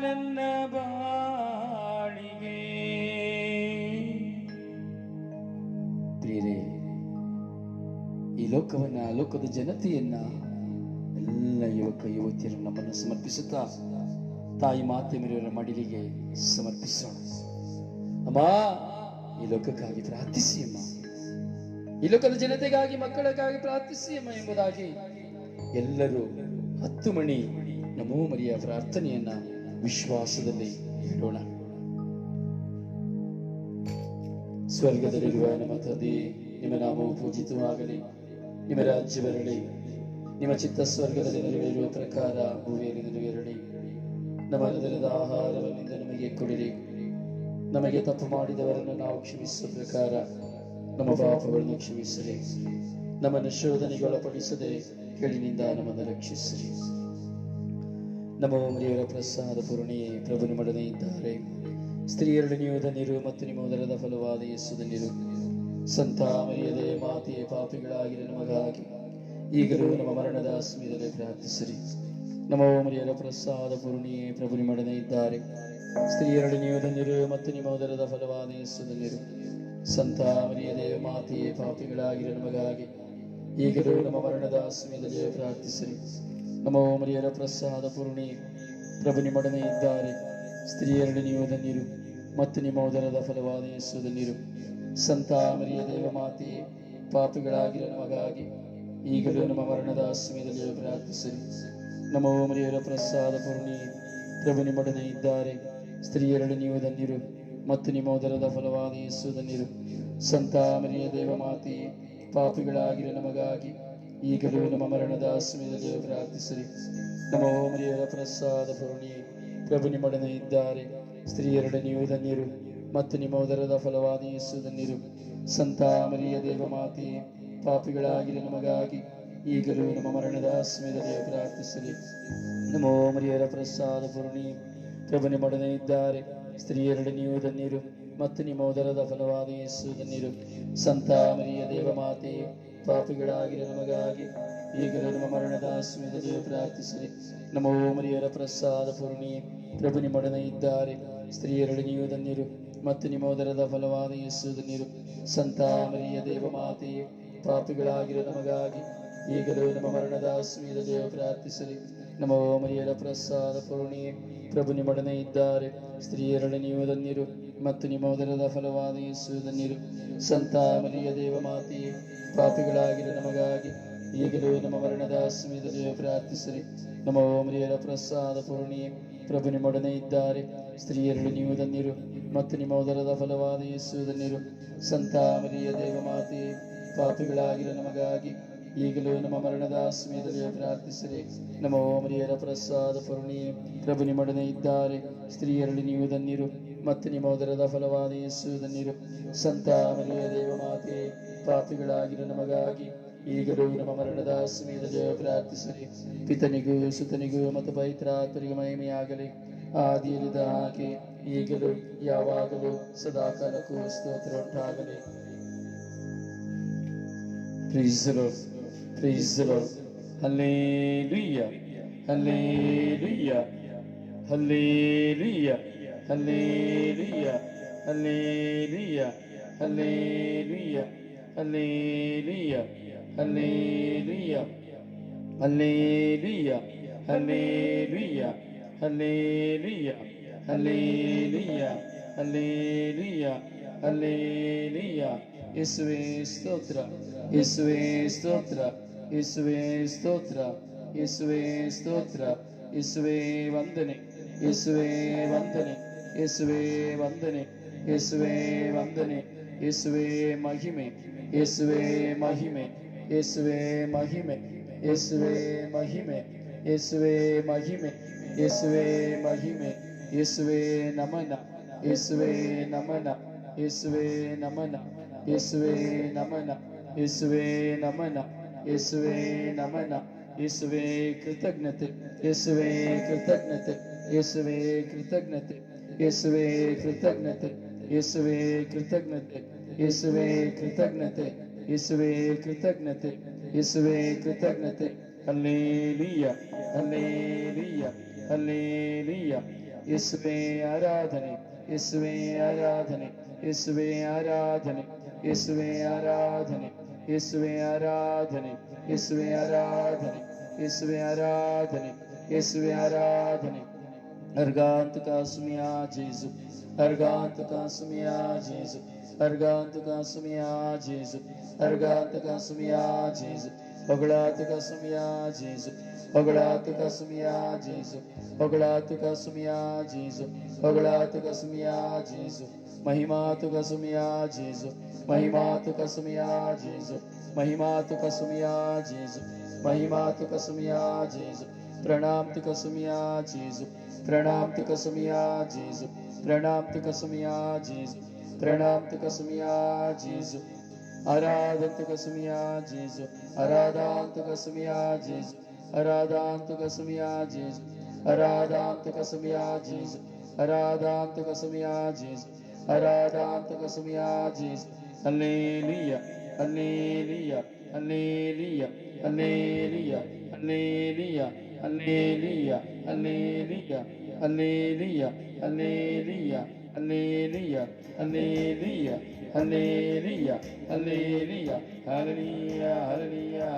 ನನ್ನ ಬಾಳಿಗೆ. ಪ್ರಿಯರೇ, ಈ ಲೋಕವನ್ನ, ಲೋಕದ ಜನತೆಯನ್ನ, ಎಲ್ಲ ಯುವಕ ಯುವತಿಯರು ನಮ್ಮನ್ನು ಸಮರ್ಪಿಸುತ್ತಾ ತಾಯಿ ಮಾತೆ ಮೇರೆಯವರ ಮಡಿಲಿಗೆ ಸಮರ್ಪಿಸೋಣ. ಅಮ್ಮ, ಈ ಲೋಕಕ್ಕಾಗಿ ಪ್ರಾರ್ಥಿಸಿ ಅಮ್ಮ, ಈ ಲೋಕದ ಜನತೆಗಾಗಿ, ಮಕ್ಕಳಿಗಾಗಿ ಪ್ರಾರ್ಥಿಸಿ ಅಮ್ಮ ಎಂಬುದಾಗಿ ಎಲ್ಲರೂ 10 ಮಣಿ ನಮೋ ಮರಿಯ ಪ್ರಾರ್ಥನೆಯನ್ನ ವಿಶ್ವಾಸದಲ್ಲಿ ಹೇಳೋಣ. ಸ್ವರ್ಗದಲ್ಲಿರುವ ನಮ್ಮ ತಂದೆ, ನಿಮ್ಮ ನಾಮವು ಪೂಜಿತವಾಗಲಿ, ನಿಮ್ಮ ರಾಜ್ಯ ಬರಲಿ, ನಿಮ್ಮ ಚಿತ್ತ ಸ್ವರ್ಗದಲ್ಲಿ ನೆರವೇರುವ ಪ್ರಕಾರ ಭೂಮಿಯಲ್ಲಿ ನೆರವೇರಲಿ. ನಮ್ಮ ದಿನದ ಆಹಾರವನ್ನಿಂದ ನಮಗೆ ಕೊಡಿರಿ, ನಮಗೆ ತಪ್ಪು ಮಾಡಿದವರನ್ನು ನಾವು ಕ್ಷಮಿಸುವ ಪ್ರಕಾರ ನಮ್ಮ ಪಾಪಗಳನ್ನು ಕ್ಷಮಿಸಿರಿ, ನಮ್ಮನ್ನು ಶೋಧನೆಗೆ ಒಳಪಡಿಸದೆ ಕೆಳಿನಿಂದ ನಮ್ಮನ್ನು ರಕ್ಷಿಸಿರಿ. ನಮ್ಮ ಮರಿಯವರ ಪ್ರಸಾದ ಪೂರ್ಣಿಯೇ, ಪ್ರಭು ನಿಮ್ಮೊಡನೆ ಇದ್ದಾರೆ. ಸ್ತ್ರೀಯರಲ್ಲಿ ನೀವು ಧನ್ಯರು ಮತ್ತು ನಿಮ್ಮ ಉದರದ ಫಲವಾದ ಯೇಸು ಧನ್ಯರು. ಸಂತ ಮರಿಯದೇ ಮಾತೆಯೇ, ಪಾಪಿಗಳಾಗಿರ ನಮಗಾಗಿ ಈಗಲೂ ನಮ್ಮ ಮರಣದ ಸಮಯದಲ್ಲಿ ಪ್ರಾರ್ಥಿಸಿರಿ. ನಮ್ಮ ಮರಿಯರ ಪ್ರಸಾದ ಪೂರ್ಣಿಯೇ, ಪ್ರಭು ನಿಮ್ಮೊಡನೆ ಇದ್ದಾರೆ. ಸ್ತ್ರೀಯರಲ್ಲಿ ನೀವು ಧನ್ಯರು ಮತ್ತು ನಿಮ್ಮ ಉದರದ ಫಲವಾದ ಯೇಸು ಧನ್ಯರು. ಸಂತ ಮರಿಯದೇ ಮಾತೆಯೇ, ಪಾಪಿಗಳಾಗಿರ ನಮಗಾಗಿ ಈಗಲೂ ನಮ್ಮ ಮರಣದ ಸಮಯದಲ್ಲಿ ಪ್ರಾರ್ಥಿಸಿರಿ. ನಮ್ಮ ಮರಿಯರ ಪ್ರಸಾದ ಪೂರ್ಣಿಯೇ, ಪ್ರಭು ನಿಮ್ಮೊಡನೆ ಇದ್ದಾರೆ. ಸ್ತ್ರೀಯರಲ್ಲಿ ನೀವು ಧನ್ಯರು ಮತ್ತು ನಿಮ್ಮ ಉದರದ ಫಲವಾದ ಯೇಸು ಧನ್ಯರು. ಸಂತ ಮರಿಯ ದೇವ ಮಾತೆಯೇ, ಪಾಪಿಗಳಾಗಿರ ನಮಗಾಗಿ ಈಗಲೂ ನಮ್ಮ ಮರಣದ ಸಮಯದಲ್ಲಿ ಪ್ರಾರ್ಥಿಸಿರಿ. ನಮ್ಮ ಮರಿಯರ ಪ್ರಸಾದ ಪೂರ್ಣಿಯೇ, ಪ್ರಭು ನಿಮ್ಮೊಡನೆ ಇದ್ದಾರೆ. ಸ್ತ್ರೀಯರಲ್ಲಿ ನೀವು ಧನ್ಯರು ಮತ್ತು ನಿಮ್ಮ ಉದರದ ಫಲವಾದ ಯೇಸು ಧನ್ಯರು. ಸಂತ ಮರಿಯ ದೇವ ಮಾತೆಯೇ, ಪಾಪಿಗಳಾಗಿರ ನಮಗಾಗಿ ಈಗಲೂ ನಮ್ಮ ಮರಣದ ಸಮಯದಲ್ಲಿ ಪ್ರಾರ್ಥಿಸಿರಿ. ನಮ್ಮ ಮರಿಯರ ಪ್ರಸಾದ ಪೂರ್ಣಿಯೇ, ಪ್ರಭು ನಿಮ್ಮೊಡನೆ ಇದ್ದಾರೆ. ಸ್ತ್ರೀಯರಲ್ಲಿ ನೀವು ಧನ್ಯರು ಮತ್ತು ನಿಮ್ಮ ಉದರದ ಫಲವಾದ ಯೇಸು ಧನ್ಯರು. ಸಂತ ಮರಿಯ ದೇವ ಮಾತೆಯೇ, ಪಾಪಿಗಳಾಗಿರ ನಮಗಾಗಿ ಈಗಲೂ ನಮ್ಮ ಮರಣದ ಸಮಯದಲ್ಲಿ ಪ್ರಾರ್ಥಿಸಿರಿ. ನಮ್ಮ ಮರಿಯರ ಪ್ರಸಾದ ಪೂರ್ಣಿಯೇ, ಪ್ರಭು ನಿಮ್ಮೊಡನೆ ಇದ್ದಾರೆ. ಸ್ತ್ರೀಯರಲ್ಲಿ ನೀವು ಧನ್ಯರು ಮತ್ತು ನಿಮ್ಮ ಉದರದ ಫಲವಾದ ಯೇಸು ಧನ್ಯರು. ಸಂತ ಮರಿಯ ದೇವ ಮಾತೆಯೇ, ಪಾಪಿಗಳಾಗಿರ ನಮಗಾಗಿ ಈಗಲೂ ನಮ್ಮ ಮರಣದ ಸಮಯದಲ್ಲಿ ಪ್ರಾರ್ಥಿಸಿರಿ. ನಮ್ಮ ಮರಿಯರ ಪ್ರಸಾದ ಪೂರ್ಣಿಯೇ, ಪ್ರಭು ನಿಮ್ಮೊಡನೆ ಇದ್ದಾರೆ. ಸ್ತ್ರೀಯರಲ್ಲಿ ನೀವು ಧನ್ಯರು ಮತ್ತು ನಿಮ್ಮ ಉದರದ ಫಲವಾದ ಯೇಸು ಧನ್ಯರು. ಸಂತ ಮರಿಯ ದೇವ ಮಾತೆಯೇ, ಪಾಪಿಗಳಾಗಿರ ನಮಗಾಗಿ ಈಗಲೂ ನಮ್ಮ ಮರಣದ ಸಮಯದಲ್ಲಿ ಪ್ರಾರ್ಥಿಸಿರಿ. ನಮ್ಮ ಮರಿಯರ ಪ್ರಸಾದ ಪೂರ್ಣಿಯೇ, ಪ್ರಭು ನಿಮ್ಮೊಡನೆ ಇದ್ದಾರೆ. ಸ್ತ್ರೀಯರಲ್ಲಿ ನೀವು ಧನ್ಯರು ಮತ್ತು ನಿಮ್ಮ ಉದರದ ಫಲವಾದ ಯೇಸು ಧನ್ಯರು. ಸಂತ ಮರಿಯ ದೇವ ಮಾತೆಯೇ, ಪಾಪಿಗಳಾಗಿರ ನಮಗಾಗಿ ಈಗಲೂ ನಮ್ಮ ಮರಣದ ಸಮಯದಲ್ಲಿ ಪ್ರಾರ್ಥಿಸಿರಿ. ನಮ್ಮ ಮರಿಯರ ಪ್ರಸಾದ ಪೂರ್ಣಿಯೇ, ಪ್ರಭು ನಿಮ್ಮೊಡನೆ ಇದ್ದಾರೆ. ಸ್ತ್ರೀಯರಲ್ಲಿ ನೀವು ಧನ್ಯರು ಮತ್ತು ನಿಮ್ಮ ಉದರದ ಫಲವಾದ ಯೇಸು ಧನ್ಯರು. ಸಂತ ಮರಿಯ ದೇವ ಮಾತೆಯೇ, ಪಾಪಿಗಳಾಗಿರ ನಮಗಾಗಿ ಈಗಲೂ ನಮ್ಮ ಮರಣದ ಸಮಯದಲ್ಲಿ ಪ್ರಾರ್ಥಿಸಿರಿ. ನಮ್ಮ ಮರಿಯರ ಪ್ರಸಾದ ಪೂರ್ಣಿಯೇ, ಪ್ರಭು ನಿಮ್ಮೊಡನೆ ಇದ್ದಾರೆ. ಸ್ತ್ರೀಯರಲ್ಲಿ ನೀವು ಧನ್ಯರು ಮತ್ತು ನಿಮ್ಮ ಉದರದ ಫಲವಾದ ಯೇಸು ಧನ್ಯರು. ಸಂತ ಮರಿಯ ದೇವ ಮಾತೆಯೇ, ಪಾಪಿಗಳಾಗಿರ ನಮಗಾಗಿ ಈಗಲೂ ನಮ್ಮ ಮರಣದ ಸಮಯದಲ್ಲಿ ಪ್ರಾರ್ಥಿಸಿರಿ. ಪಿತನಿಗೂ ಸುತನಿಗೂ ಮತ್ತು ಪವಿತ್ರಾತ್ಮರಿಗೂ ಮಹಿಮೆಯಾಗಲಿ, ಆದಿಯಲ್ಲಿದ್ದ ಹಾಗೆ ಈಗಲೂ ಯಾವಾಗಲೂ ಸದಾಕಾಲಕ್ಕೂ ಸ್ತೋತ್ರ ಉಂಟಾಗಲಿ. Praise the Lord. Praise the Lord. Hallelujah. Hallelujah. Hallelujah. Hallelujah. Hallelujah. Hallelujah. Hallelujah. Hallelujah. Hallelujah. Hallelujah. Hallelujah. Hallelujah. Hallelujah. Hallelujah. ಯೇಸುವೇ ಸ್ತೋತ್ರ, ಯೇಸುವೇ ಸ್ತೋತ್ರ, ಯೇಸುವೇ ಸ್ತೋತ್ರ, ಯೇಸುವೇ ಸ್ತೋತ್ರ, ಯೇಸುವೇ ವಂದನೆ, ಯೇಸುವೇ ವಂದನೆ, ಯೇಸುವೇ ವಂದನೆ, ಯೇಸುವೇ ವಂದನೆ, ಯೇಸುವೇ ಮಹಿಮೆ, ಯೇಸುವೇ ಮಹಿಮೆ, ಯೇಸುವೇ ಮಹಿಮೆ, ಯೇಸುವೆ ಮಹಿಮೆ, ಯೇಸುವೆ ಮಹಿಮೆ, ಯೇಸುವೆ ಮಹಿಮೆ, ಯೇಸುವೆ ನಮನ, ಯೇಸುವೆ ನಮನ, ಯೇಸುವೆ ನಮನ, ಯೇಸುವೆ ನಮನ, ಯೇಸುವೆ ನಮನ, ಯೇಸುವೆ ನಮನ, ಯೇಸುವೆ ಕೃತಜ್ಞತೆ, ಯೇಸುವೆ ಕೃತಜ್ಞತೆ, ಯೇಸುವೆ ಕೃತಜ್ಞತೆ, ಯೇಸುವೆ ಕೃತಜ್ಞತೆ, ಯೇಸುವೆ ಕೃತಜ್ಞತೆ, ಯೇಸುವೆ ಕೃತಜ್ಞತೆ, ಯೇಸುವೆ ಕೃತಜ್ಞತೆ, ಯೇಸುವೆ ಕೃತಜ್ಞತೆ. Hallelujah, hallelujah, hallelujah. ಯೇಸುವೆ ಆರಾಧನೆ, ಯೇಸುವೆ ಆರಾಧನೆ, ಯೇಸುವೆ ಆರಾಧನೆ, ಯೇಸುವೆ ಆರಾಧನೆ, ಯೇಸುವೆ ಆರಾಧನೆ, ಯೇಸುವೆ ಆರಾಧನೆ, ಯೇಸುವೆ ಆರಾಧನೆ, ಯೇಸುವೆ ಆರಾಧನೆ. Argantu kasumia Jesus, Argantu kasumia Jesus, Argantu kasumia Jesus, Argantu kasumia Jesus, Oglatu kasumia Jesus, Oglatu kasumia Jesus, Oglatu kasumia Jesus, Oglatu kasumia Jesus, Mahimatu kasumia Jesus, Mahimatu kasumia Jesus, Mahimatu kasumia Jesus, Mahimatu kasumia Jesus, Pranam tu kasumia Jesus, Pranam tu kasumia Jesus, Pranam tu kasumia Jesus, Pranam tu kasumia Jesus, Aradhan tu kasumia Jesus, Aradhan tu kasumia Jesus, Aradhan tu kasumia Jesus, Aradhan tu kasumia Jesus, Aradhan tu kasumia Jesus, Aradhan tu kasumia Jesus. Hallelujah, Hallelujah, Hallelujah, Hallelujah, Hallelujah, Hallelujah, Hallelujah, Hallelujah, Hallelujah, Hallelujah, Hallelujah, Hallelujah, Hallelujah, Hallelujah, Hallelujah,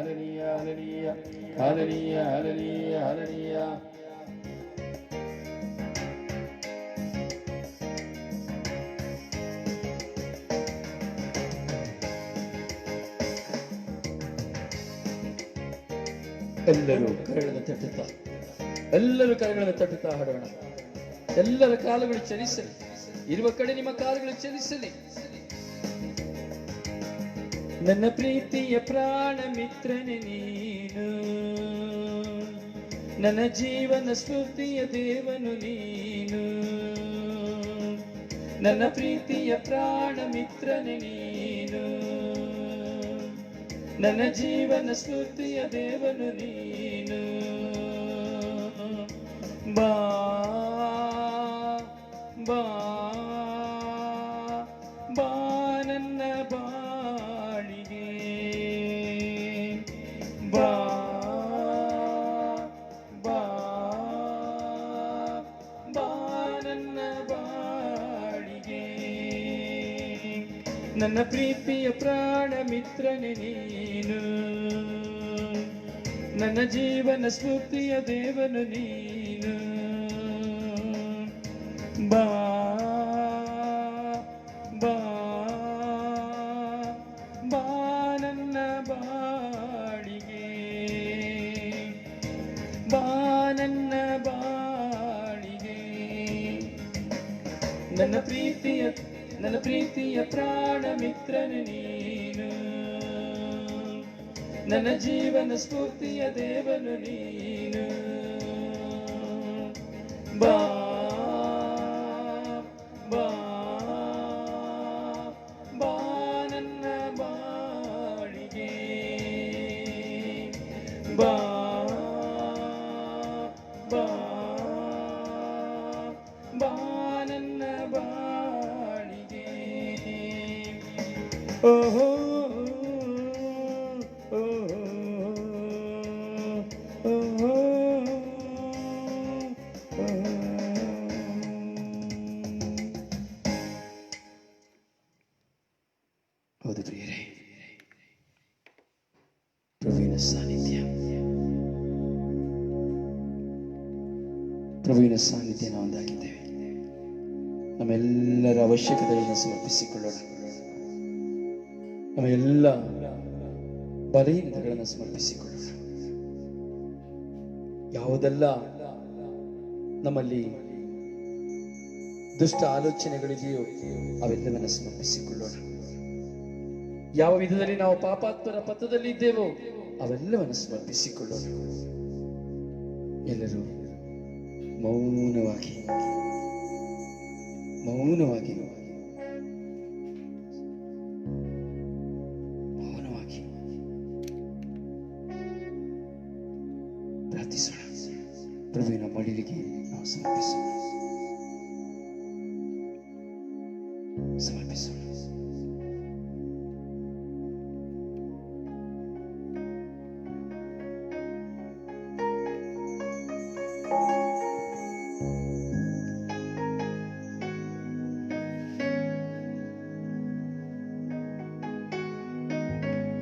Hallelujah, Hallelujah, Hallelujah, Hallelujah. ಎಲ್ಲರೂ ಕರಗಳನ್ನು ತಟ್ಟುತ್ತಾ, ಎಲ್ಲರೂ ಕರಗಳನ್ನು ತಟ್ಟುತ್ತಾ ಹಾಡೋಣ. ಎಲ್ಲರ ಕಾಲುಗಳು ಚಲಿಸಲಿ, ಇರುವ ಕಡೆ ನಿಮ್ಮ ಕಾಲುಗಳು ಚಲಿಸಲಿ. ನನ್ನ ಪ್ರೀತಿಯ ಪ್ರಾಣ ಮಿತ್ರನೇ ನೀನು, ನನ್ನ ಜೀವನ ಸ್ಫೂರ್ತಿಯ ದೇವನು ನೀನು, ನನ್ನ ಪ್ರೀತಿಯ ಪ್ರಾಣ ಮಿತ್ರನೇ ನೀನು, ನನ್ನ ಜೀವನ ಸ್ಫೂರ್ತಿಯ ದೇವನು ನೀನು. ಬಾ ಬಾ ಬಾ ನನ್ನ ಬಾಳಿಗೆ, ಬಾ ಬಾ ಬಾ ನನ್ನ ಬಾಳಿಗೆ. ನನ್ನ ಪ್ರೀತಿಯ ಪ್ರಾಣ ಮಿತ್ರನೇ ನೀನು, ನನ್ನ ಜೀವನ ಸ್ಫೂರ್ತಿಯ ದೇವನು ನೀನು. ಬಾ ಬಾ ಬಾ ನನ್ನ ಬಾಳಿಗೆ, ಬಾ ನನ್ನ ಬಾಳಿಗೆ. ನನ್ನ ಪ್ರೀತಿಯ ಪ್ರಾಣ ಮಿತ್ರನೇ ನೀನು, ನನ್ನ ಜೀವನ ಸ್ಫೂರ್ತಿಯ ದೇವನು ನೀನು. ಬಾ ಬಾ ಬಾ ನನ್ನ ಬಾಳಿಗೆ, ಬಾ ಬಾ ಬಾ ನನ್ನ ಬಾಳಿಗೆ. ಓಹೋ ಹೌದು ಪ್ರಿಯರೇ, ಪ್ರಭುವಿನ ಸಾನ್ನಿಧ್ಯ ನಾವು ಒಂದಾಗಿದ್ದೇವೆ. ನಮ್ಮೆಲ್ಲರ ಅವಶ್ಯಕತೆಗಳನ್ನು ಸಮರ್ಪಿಸಿಕೊಳ್ಳೋಣ. ನಮ್ಮ ಎಲ್ಲ ಬಲಹೀನತೆಗಳನ್ನು ಸಮರ್ಪಿಸಿಕೊಳ್ಳೋಣ. ಯಾವುದೆಲ್ಲ ನಮ್ಮಲ್ಲಿ ದುಷ್ಟ ಆಲೋಚನೆಗಳಿದೆಯೋ ಅವೆಲ್ಲವನ್ನು ಸಮರ್ಪಿಸಿಕೊಳ್ಳೋಣ. ಯಾವ ವಿಧದಲ್ಲಿ ನಾವು ಪಾಪಾತ್ಮರ ಪಥದಲ್ಲಿ ಇದ್ದೇವೋ ಅವೆಲ್ಲವನ್ನು ಸಮರ್ಪಿಸಿಕೊಳ್ಳೋಣ. ಎಲ್ಲರೂ ಮೌನವಾಗಿ ಮೌನವಾಗಿ ಮೌನವಾಗಿ ಪ್ರಾರ್ಥಿಸೋಣ. ಪ್ರಭುವಿನ ಮಡಿಲಿಗೆ ನಾವು ಸಮರ್ಪಿಸೋಣ.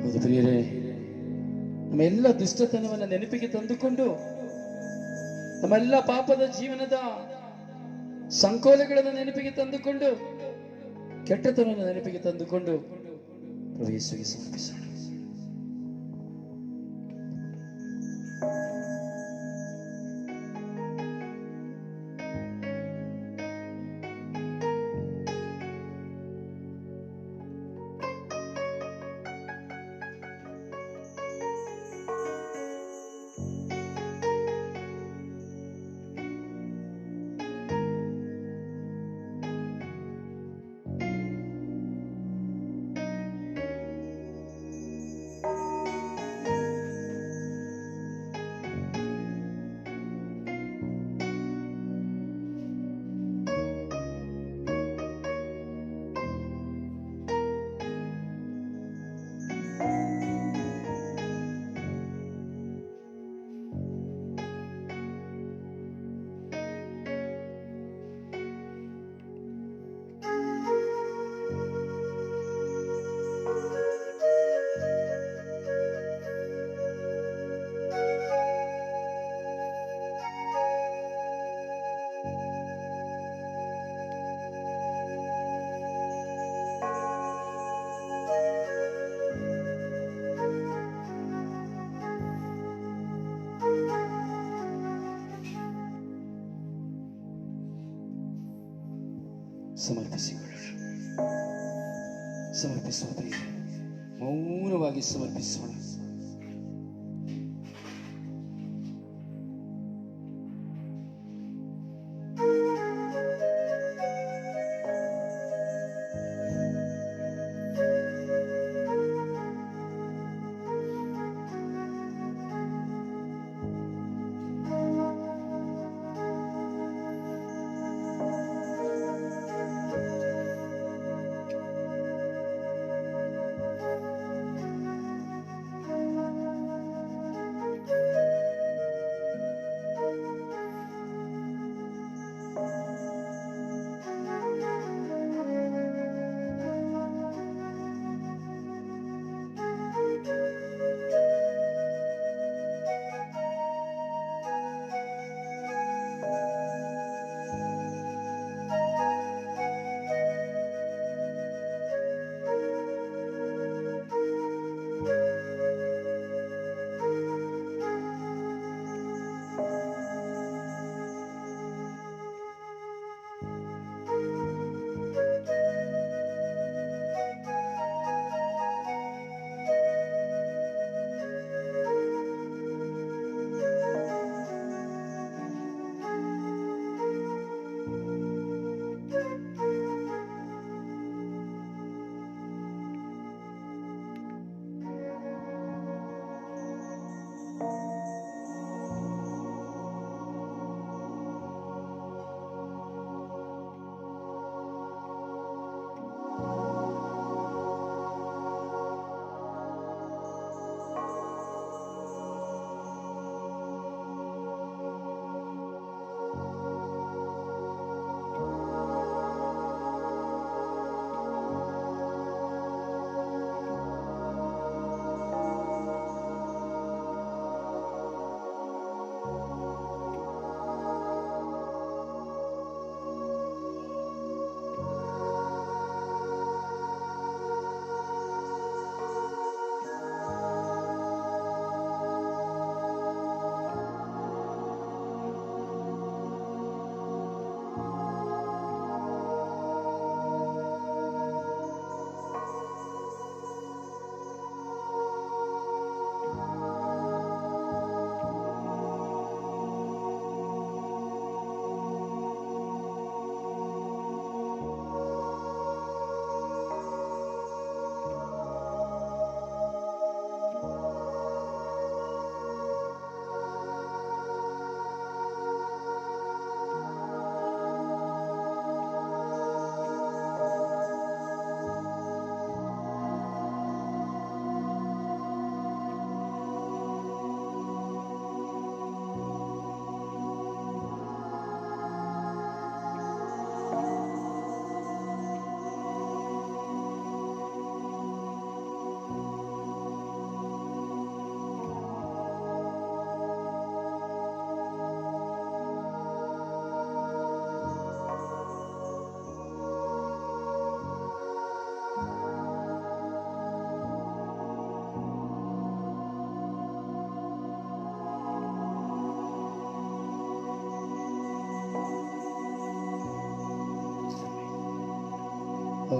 ಹೌದು ಪ್ರಿಯರೇ, ನಮ್ಮೆಲ್ಲ ದುಷ್ಟತನವನ್ನು ನೆನಪಿಗೆ ತಂದುಕೊಂಡು, ನಮ್ಮೆಲ್ಲ ಪಾಪದ ಜೀವನದ ಸಂಕೋಲೆಗಳನ್ನು ನೆನಪಿಗೆ ತಂದುಕೊಂಡು, ಕೆಟ್ಟತನವನ್ನು ನೆನಪಿಗೆ ತಂದುಕೊಂಡು ಪ್ರಭು ಯೇಸುವಿಗೆ ಸಮರ್ಪಿಸೋಣ. ಸಮರ್ಪಿಸುವ ಪ್ರಿಯರೇ, ಮೌನವಾಗಿ ಸಮರ್ಪಿಸೋಣ.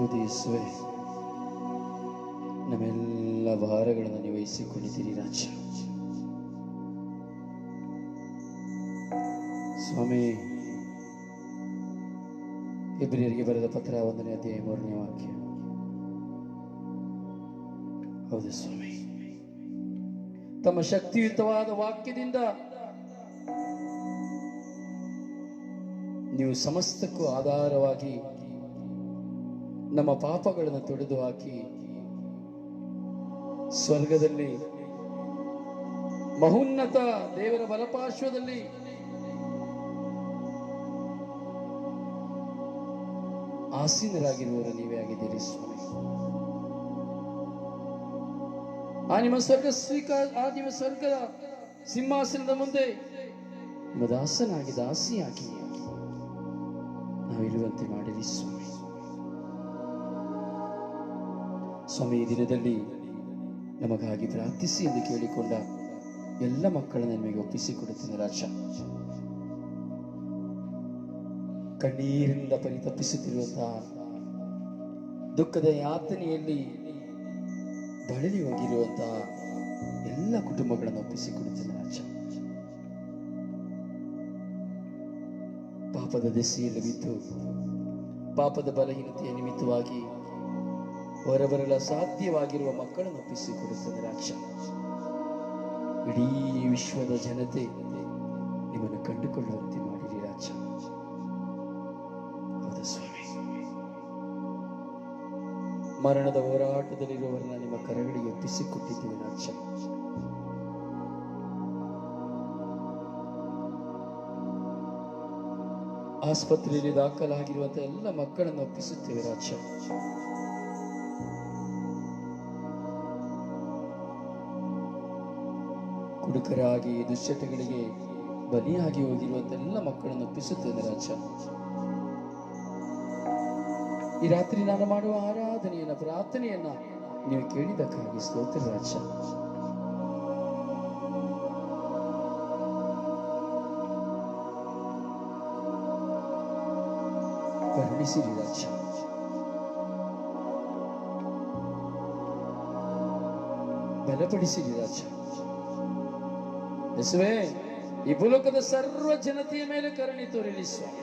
ಹೌದು ಯೇಸುವೆ, ನಮ್ಮೆಲ್ಲ ಭಾರಗಳನ್ನು ನೀವು ವಹಿಸಿಕೊಂಡಿದ್ದೀರಿ ರಾಜ. ಸ್ವಾಮಿ, ಇಬ್ರಿಯರಿಗೆ ಬರೆದ ಪತ್ರ 1ನೇ ಅಧ್ಯಾಯ 3ನೇ ವಾಕ್ಯ. ಹೌದು ಸ್ವಾಮಿ, ತಮ್ಮ ಶಕ್ತಿಯುತವಾದ ವಾಕ್ಯದಿಂದ ನೀವು ಸಮಸ್ತಕ್ಕೂ ಆಧಾರವಾಗಿ ನಮ್ಮ ಪಾಪಗಳನ್ನು ತೊಡೆದು ಹಾಕಿ ಸ್ವರ್ಗದಲ್ಲಿ ಮಹೋನ್ನತ ದೇವರ ಬಲಪಾರ್ಶ್ವದಲ್ಲಿ ಆಸೀನರಾಗಿರುವವರು ನೀವೇ ಆಗಿದ್ದೀರಿ ಸ್ವಾಮಿ. ನಿಮ್ಮ ಸ್ವರ್ಗದ ಸಿಂಹಾಸನದ ಮುಂದೆ ನಿಮ್ಮ ದಾಸನಾಗಿ ದಾಸಿಯಾಗಿ ನಾವಿರುವಂತೆ ಮಾಡಿರಿ ಸ್ವಾಮಿ. ಸ್ವಾಮಿ, ಈ ದಿನದಲ್ಲಿ ನಮಗಾಗಿ ಪ್ರಾರ್ಥಿಸಿ ಎಂದು ಕೇಳಿಕೊಂಡ ಎಲ್ಲ ಮಕ್ಕಳನ್ನು ನಿಮಗೆ ಒಪ್ಪಿಸಿಕೊಡುತ್ತೇನೆ ರಾಜ. ಕಣ್ಣೀರಿನಿಂದ ಪರಿತಪ್ಪಿಸುತ್ತಿರುವಂತಹ ದುಃಖದ ಯಾತನೆಯಲ್ಲಿ ಬಳಲಿ ಹೋಗಿರುವಂತಹ ಎಲ್ಲ ಕುಟುಂಬಗಳನ್ನು ಒಪ್ಪಿಸಿಕೊಡುತ್ತೇನೆ ರಾಜ. ಪಾಪದ ದೆಸೆಯಲ್ಲಿ ಬಿದ್ದು ಪಾಪದ ಬಲಹೀನತೆಯ ನಿಮಿತ್ತವಾಗಿ ಹೊರಬರಲು ಸಾಧ್ಯವಾಗಿರುವ ಮಕ್ಕಳನ್ನು ಒಪ್ಪಿಸಿಕೊಡುತ್ತೇನೆ ರಾಜ. ಇಡೀ ವಿಶ್ವದ ಜನತೆ ನಿಮ್ಮನ್ನು ಕಂಡುಕೊಳ್ಳುವಂತೆ ಮಾಡಿರಿ ರಾಜ. ಹೌದು ಸ್ವಾಮಿ, ಮರಣದ ಹೋರಾಟದಲ್ಲಿರುವವರನ್ನ ನಿಮ್ಮ ಕರಗಳಿಗೆ ಒಪ್ಪಿಸಿಕೊಟ್ಟಿದ್ದೀವಿ ರಾಜ. ಆಸ್ಪತ್ರೆಯಲ್ಲಿ ದಾಖಲಾಗಿರುವಂತಹ ಎಲ್ಲ ಮಕ್ಕಳನ್ನು ಒಪ್ಪಿಸುತ್ತೇವೆ ರಾಜ. ಕುಡುಕರಾಗಿ ದುಶ್ಚಟಗಳಿಗೆ ಬಲಿಯಾಗಿ ಹೋಗಿರುವಂತ ಎಲ್ಲ ಮಕ್ಕಳನ್ನು ಒಪ್ಪಿಸುತ್ತೇನೆ ರಾಜ. ಈ ರಾತ್ರಿ ನಾನು ಮಾಡುವ ಆರಾಧನೆಯನ್ನ ಪ್ರಾರ್ಥನೆಯನ್ನ ನೀವು ಕೇಳಿದಕ್ಕಾಗಿ ಸ್ತೋತ್ರ ರಾಜ. ಕರುಣಿಸಿರಿ ರಾಜ. ಬಲಪಡಿಸಿರಿ ರಾಜ. ಯೇಸುವೇ, ಈ ಭೂಲೋಕದ ಸರ್ವ ಜನತೆಯ ಮೇಲೆ ಕರುಣೆ ತೋರಿರಿ ಸ್ವಾಮಿ.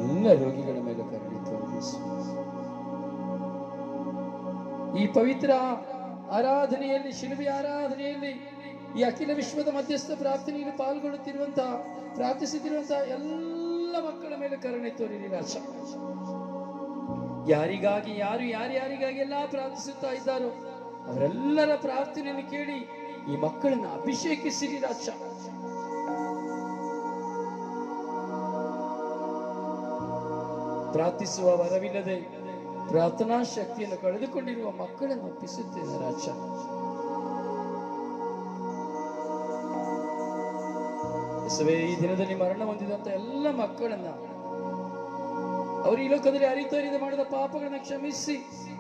ಎಲ್ಲ ರೋಗಿಗಳ ಮೇಲೆ ಕರುಣೆ ತೋರಿರಿ ಸ್ವಾಮಿ. ಈ ಪವಿತ್ರ ಆರಾಧನೆಯಲ್ಲಿ, ಶಿಲುಬೆ ಆರಾಧನೆಯಲ್ಲಿ, ಈ ಅಖಿಲ ವಿಶ್ವದ ಮಧ್ಯಸ್ಥ ಪ್ರಾರ್ಥನೆಯಲ್ಲಿ ಪಾಲ್ಗೊಳ್ಳುತ್ತಿರುವಂತಹ, ಪ್ರಾರ್ಥಿಸುತ್ತಿರುವಂತಹ ಎಲ್ಲ ಮಕ್ಕಳ ಮೇಲೆ ಕರುಣೆ ತೋರಿರಿ ರಾಜ. ಯಾರಿಗಾಗಿ ಯಾರ್ಯಾರಿಗಾಗಿ ಎಲ್ಲ ಪ್ರಾರ್ಥಿಸುತ್ತಾ ಇದ್ದಾರೋ ಅವರೆಲ್ಲರ ಪ್ರಾರ್ಥನೆಯನ್ನು ಕೇಳಿ ಈ ಮಕ್ಕಳನ್ನು ಅಭಿಷೇಕಿಸಿರಿ ರಾಜ. ಪ್ರಾರ್ಥಿಸುವ ವರವಿಲ್ಲದೆ ಪ್ರಾರ್ಥನಾ ಶಕ್ತಿಯನ್ನು ಕಳೆದುಕೊಂಡಿರುವ ಮಕ್ಕಳನ್ನು ಒಪ್ಪಿಸುತ್ತೇನೆ ರಾಜ. ಈ ದಿನದಲ್ಲಿ ಮರಣ ಹೊಂದಿದಂತ ಎಲ್ಲ ಮಕ್ಕಳನ್ನ ಅವರು ಈ ಲೋಕದಲ್ಲಿ ಅರಿತರಿದ ಮಾಡಿದ ಪಾಪಗಳನ್ನು ಕ್ಷಮಿಸಿ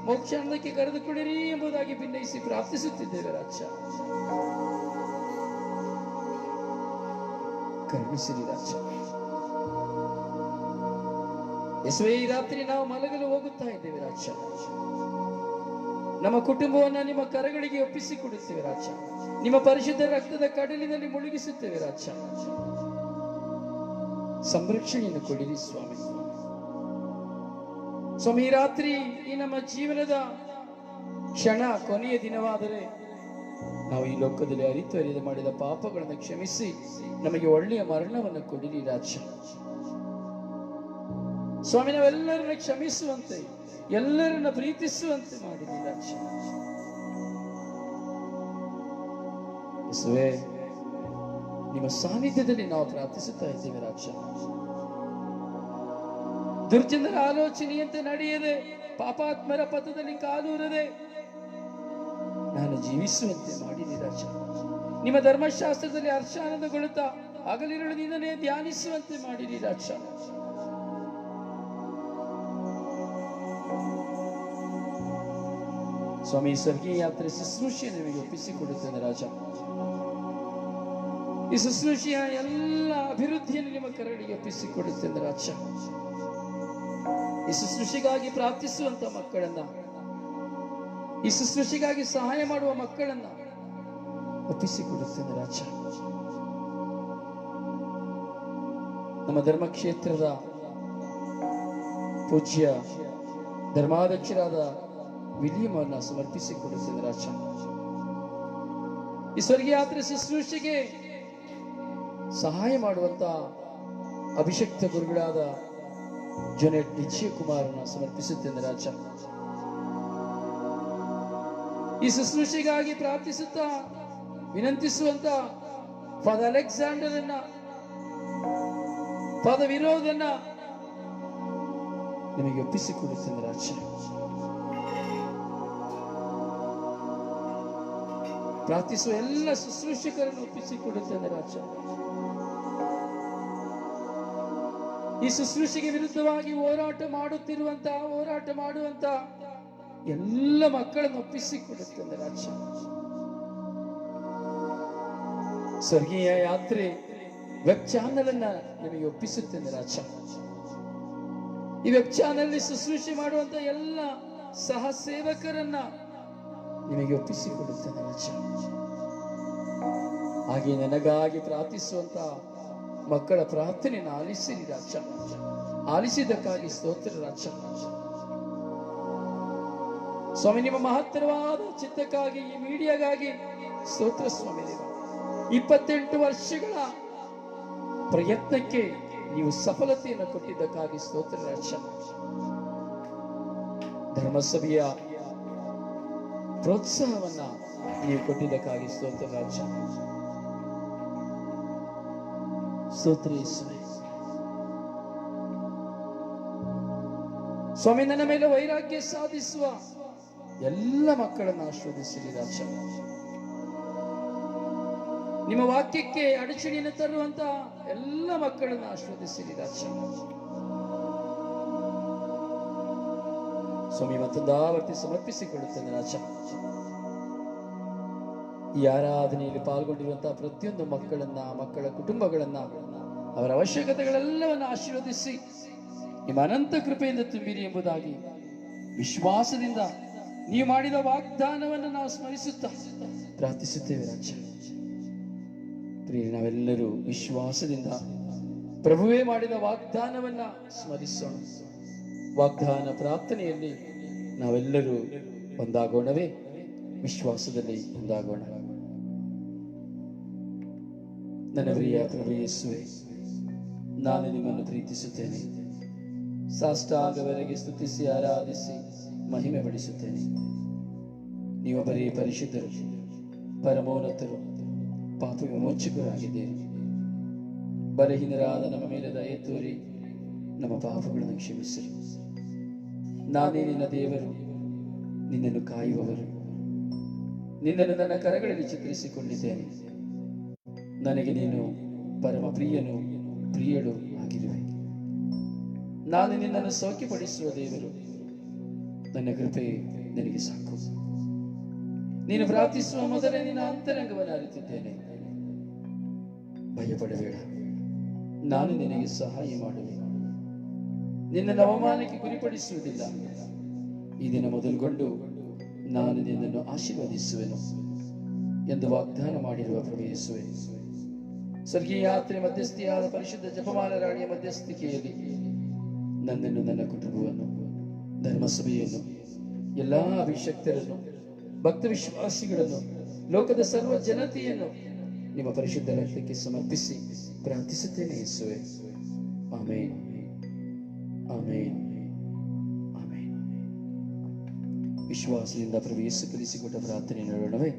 ಮೋಕ್ಷಾನಂದಕ್ಕೆ ಕರೆದುಕೊಳ್ಳಿರಿ ಎಂಬುದಾಗಿ ಭಿನ್ನಯಿಸಿ ಪ್ರಾರ್ಥಿಸುತ್ತಿದ್ದೇವೆ ರಾಜ. ಕರುಣಿಸಿರಿ ರಾಜ. ಯೇಸುವೇ, ಈ ರಾತ್ರಿ ನಾವು ಮಲಗಲು ಹೋಗುತ್ತಾ ಇದ್ದೇವೆ ರಾಜ. ನಮ್ಮ ಕುಟುಂಬವನ್ನ ನಿಮ್ಮ ಕರಗಳಿಗೆ ಒಪ್ಪಿಸಿಕೊಡುತ್ತೇವೆ ರಾಜ. ನಿಮ್ಮ ಪರಿಶುದ್ಧ ರಕ್ತದ ಕಡಲಿನಲ್ಲಿ ಮುಳುಗಿಸುತ್ತೇವೆ ರಾಜ. ಸಂರಕ್ಷಣೆಯನ್ನು ಕೊಡಿರಿ ಸ್ವಾಮಿ. ಸ್ವಾಮಿ, ಈ ರಾತ್ರಿ ಈ ನಮ್ಮ ಜೀವನದ ಕ್ಷಣ ಕೊನೆಯ ದಿನವಾದರೆ ನಾವು ಈ ಲೋಕದಲ್ಲಿ ಅರಿತು ಮಾಡಿದ ಪಾಪಗಳನ್ನು ಕ್ಷಮಿಸಿ ನಮಗೆ ಒಳ್ಳೆಯ ಮರಣವನ್ನು ಕೊಡಿರಿ ರಾಜ. ಸ್ವಾಮಿ, ನಾವೆಲ್ಲರನ್ನ ಕ್ಷಮಿಸುವಂತೆ, ಎಲ್ಲರನ್ನ ಪ್ರೀತಿಸುವಂತೆ ಮಾಡಿರಿ ರಾಜ. ಯೇಸುವೇ, ನಿಮ್ಮ ಸಾನ್ನಿಧ್ಯದಲ್ಲಿ ನಾವು ಪ್ರಾರ್ಥಿಸುತ್ತಾ ಇದ್ದೇವೆ ರಾಜ. ದುರ್ಜನರ ಆಲೋಚನೆಯಂತೆ ನಡೆಯದೆ, ಪಾಪಾತ್ಮರ ಪಥದಲ್ಲಿ ಕಾಲೂರದೆ ನಾನು ಜೀವಿಸುವಂತೆ ಮಾಡಿರಿ ರಾಜ. ನಿಮ್ಮ ಧರ್ಮಶಾಸ್ತ್ರದಲ್ಲಿ ಹರ್ಷಾನಂದಗೊಳ್ಳುತ್ತಾ ಹಗಲಿರುಳು ನಿನ್ನನ್ನೇ ಧ್ಯಾನಿಸುವಂತೆ ಮಾಡಿರಿ ರಾಜ. ಸ್ವಾಮಿ, ಸ್ವರ್ಗೀಯ ಯಾತ್ರೆ ಶುಶ್ರೂಷೆಯನ್ನು ನಿಮಗೆ ಒಪ್ಪಿಸಿಕೊಡುತ್ತೇನೆ ರಾಜ. ಈ ಶುಶ್ರೂಷೆಯ ಎಲ್ಲ ಅಭಿವೃದ್ಧಿಯನ್ನು ನಿಮ್ಮ ಕರಗಳಿಗೆ ಒಪ್ಪಿಸಿಕೊಡುತ್ತೇನೆ ರಾಜ. ಈ ಶುಶ್ರೂಷೆಗಾಗಿ ಪ್ರಾರ್ಥಿಸುವಂತ ಮಕ್ಕಳನ್ನ, ಈ ಶುಶ್ರೂಷೆಗಾಗಿ ಸಹಾಯ ಮಾಡುವ ಮಕ್ಕಳನ್ನ ಒಪ್ಪಿಸಿಕೊಡುತ್ತೇನೆ ರಾಜ. ನಮ್ಮ ಧರ್ಮಕ್ಷೇತ್ರದ ಪೂಜ್ಯ ಧರ್ಮಾಧ್ಯಕ್ಷರಾದ ವಿಲಿಯಂ ಅನ್ನ ಸಮರ್ಪಿಸಿಕೊಡುತ್ತೇನೆ ರಾಜ. ಈ ಸ್ವರ್ಗಯಾತ್ರೆ ಶುಶ್ರೂಷೆಗೆ ಸಹಾಯ ಮಾಡುವಂತ ಅಭಿಷಕ್ತ ಗುರುಗಳಾದ ಜೊನೆಟ್ ನಿಶ್ಚಯ ಕುಮಾರನ ಸಮರ್ಪಿಸುತ್ತೇನೆ ರಾಜ. ಈ ಶುಶ್ರೂಷೆಗಾಗಿ ಪ್ರಾರ್ಥಿಸುತ್ತಾ ವಿನಂತಿಸುವಂತ ಫಾದರ್ ಅಲೆಕ್ಸಾಂಡರ್ ಅನ್ನ, ಫಾದರ್ ವಿನೋದನ್ನ ನಿಮಗೆ ಒಪ್ಪಿಸಿಕೊಡುತ್ತೇನೆ ರಾಜ. ಪ್ರಾರ್ಥಿಸುವ ಎಲ್ಲ ಶುಶ್ರೂಷಕರನ್ನು ಒಪ್ಪಿಸಿಕೊಡುತ್ತೇನೆ ರಾಜ. ಈ ಶುಶ್ರೂಷೆಗೆ ವಿರುದ್ಧವಾಗಿ ಹೋರಾಟ ಮಾಡುವಂತ ಎಲ್ಲ ಮಕ್ಕಳನ್ನು ಒಪ್ಪಿಸಿಕೊಡುತ್ತೇನೆ ರಾಜ. ಸ್ವರ್ಗೀಯ ಯಾತ್ರೆ ವೆಬ್ ಚಾನೆಲ್ ಅನ್ನ ನಿಮಗೆ ಒಪ್ಪಿಸುತ್ತೇನೆ ರಾಜ. ಈ ವೆಬ್ ಚಾನೆಲ್ ಶುಶ್ರೂಷೆ ಮಾಡುವಂತ ಎಲ್ಲ ಸಹ ಸೇವಕರನ್ನ ನಿಮಗೆ ಒಪ್ಪಿಸಿಕೊಡುತ್ತೇನೆ ರಾಜ. ಹಾಗೆ ನನಗಾಗಿ ಪ್ರಾರ್ಥಿಸುವಂತ ಮಕ್ಕಳ ಪ್ರಾರ್ಥನೆಯನ್ನು ಆಲಿಸಿರಿ ರಾಜ. ಆಲಿಸಿದ್ದಕ್ಕಾಗಿ ಸ್ತೋತ್ರ ರಾಜ. ಸ್ವಾಮಿ, ನಿಮ್ಮ ಮಹತ್ತರವಾದ ಚಿತ್ತಕ್ಕಾಗಿ, ಈ ಮೀಡಿಯಾಗಾಗಿ ಸ್ತೋತ್ರ ಸ್ವಾಮಿ ದೇವ. 28 ವರ್ಷಗಳ ಪ್ರಯತ್ನಕ್ಕೆ ನೀವು ಸಫಲತೆಯನ್ನು ಕೊಟ್ಟಿದ್ದಕ್ಕಾಗಿ ಸ್ತೋತ್ರ ರಾಜ. ಧರ್ಮಸಭೆಯ ಪ್ರೋತ್ಸಾಹವನ್ನ ನೀವು ಕೊಟ್ಟಿದ್ದಕ್ಕಾಗಿ ಸ್ತೋತ್ರ ರಾಜ. ಸ್ತೋತ್ರ ಯೇಸುವೇ. ಸ್ವಾಮಿ, ನನ್ನ ಮೇಲೆ ವೈರಾಗ್ಯ ಸಾಧಿಸುವ ಎಲ್ಲ ಮಕ್ಕಳನ್ನು ಆಶೀರ್ವದಿಸಿರಿ ರಾಜ. ನಿಮ್ಮ ವಾಕ್ಯಕ್ಕೆ ಅಡಚಣೆಯನ್ನು ತರುವಂತ ಎಲ್ಲ ಮಕ್ಕಳನ್ನು ಆಶೀರ್ವದಿಸಿರಿ ರಾಜ. ಸ್ವಾಮಿ, ಮತ್ತೊಂದಾವರ್ತಿ ಸಮರ್ಪಿಸಿಕೊಳ್ಳುತ್ತೇನೆ ರಾಜ. ಈ ಆರಾಧನೆಯಲ್ಲಿ ಪಾಲ್ಗೊಂಡಿರುವಂತಹ ಪ್ರತಿಯೊಂದು ಮಕ್ಕಳನ್ನ, ಮಕ್ಕಳ ಕುಟುಂಬಗಳನ್ನ, ಅವರ ಅವಶ್ಯಕತೆಗಳೆಲ್ಲವನ್ನು ಆಶೀರ್ವದಿಸಿ ನಿಮ್ಮ ಅನಂತ ಕೃಪೆಯಿಂದ ತುಂಬಿರಿ ಎಂಬುದಾಗಿ ವಿಶ್ವಾಸದಿಂದ ನೀವು ಮಾಡಿದ ವಾಗ್ದಾನವನ್ನು ನಾವು ಸ್ಮರಿಸುತ್ತಾ ಪ್ರಾರ್ಥಿಸುತ್ತೇವೆ ರಾಜ. ಪ್ರಿಯ, ನಾವೆಲ್ಲರೂ ವಿಶ್ವಾಸದಿಂದ ಪ್ರಭುವೇ ಮಾಡಿದ ವಾಗ್ದಾನವನ್ನ ಸ್ಮರಿಸೋಣ. ವಾಗ್ದಾನ ಪ್ರಾರ್ಥನೆಯಲ್ಲಿ ನಾವೆಲ್ಲರೂ ಒಂದಾಗೋಣವೇ? ವಿಶ್ವಾಸದಲ್ಲಿ ಒಂದಾಗೋಣ. ನನ್ನ ಪ್ರಿಯ ಪ್ರಭು ಯೇಸುವೇ, ನಾನು ನಿಮ್ಮನ್ನು ಪ್ರೀತಿಸುತ್ತೇನೆ. ಸಾಷ್ಟಾಂಗವರೆಗೆ ಸ್ತುತಿಸಿ ಆರಾಧಿಸಿ ಮಹಿಮೆ ಪಡಿಸುತ್ತೇನೆ. ನೀವೊಬ್ಬರೇ ಪರಿಶುದ್ಧರು, ಪರಮೋನ್ನತರು, ಪಾಪ ವಿಮೋಚಕರಾಗಿದ್ದೀರಿ. ಬಲಹೀನರಾದ ನಮ್ಮ ಮೇಲೆ ದಯೆ ತೋರಿ ನಮ್ಮ ಪಾಪಗಳನ್ನು ಕ್ಷಮಿಸಿರಿ. ನಾನೇ ನಿನ್ನ ದೇವರು, ನಿನ್ನನ್ನು ಕಾಯುವವರು. ನಿನ್ನನ್ನು ನನ್ನ ಕರಗಳಲ್ಲಿ ಚಿತ್ರಿಸಿಕೊಂಡಿದ್ದೇನೆ. ನನಗೆ ನೀನು ಪರಮ ಪ್ರಿಯಳು ಆಗಿರುವೆ. ನಾನು ನಿನ್ನನ್ನು ಸೌಖ್ಯಪಡಿಸುವ ದೇವರು. ನನ್ನ ಕೃಪೆ ನಿನಗೆ ಸಾಕು. ನೀನು ಪ್ರಾರ್ಥಿಸುವ ಮೊದಲೇ ನಿನ್ನ ಅಂತರಂಗವನ್ನು ಅರಿತಿದ್ದೇನೆ. ಭಯಪಡಬೇಡ, ನಾನು ನಿನಗೆ ಸಹಾಯ ಮಾಡುವೆ. ನಿನ್ನನ್ನು ಅವಮಾನಕ್ಕೆ ಗುರಿಪಡಿಸುವುದಿಲ್ಲ. ಈ ದಿನ ಮೊದಲುಗೊಂಡು ನಾನು ನಿನ್ನನ್ನು ಆಶೀರ್ವದಿಸುವೆನು ಎಂದು ವಾಗ್ದಾನ ಮಾಡಿರುವ ಪ್ರಭು ಯೇಸುವೇ, ಸ್ವರ್ಗೀಯ ಯಾತ್ರೆ ಮಧ್ಯಸ್ಥಿಯಾದ ಪರಿಶುದ್ಧ ಜಪಮಾಲ ರಾಣಿಯ ಮಧ್ಯಸ್ಥಿಕೆಯಲ್ಲಿ ನನ್ನನ್ನು, ನನ್ನ ಕುಟುಂಬವನ್ನು, ಧರ್ಮಸಭೆಯನ್ನು, ಎಲ್ಲಾ ಅಭಿಷಕ್ತರನ್ನು, ಭಕ್ತ ವಿಶ್ವಾಸಿಗಳನ್ನು, ಲೋಕದ ಸರ್ವ ಜನತೆಯನ್ನು ನಿಮ್ಮ ಪರಿಶುದ್ಧ ರಕ್ತಕ್ಕೆ ಸಮರ್ಪಿಸಿ ಪ್ರಾರ್ಥಿಸುತ್ತೇನೆ ಯೇಸುವೇ. ಆಮೇನ್, ಆಮೇನ್, ಆಮೇನ್. ವಿಶ್ವಾಸದಿಂದ ಪ್ರಭು ಯೇಸು ಕಲಿಸಿಕೊಟ್ಟ ಪ್ರಾರ್ಥನೆ ನೋಡೋಣವೇ?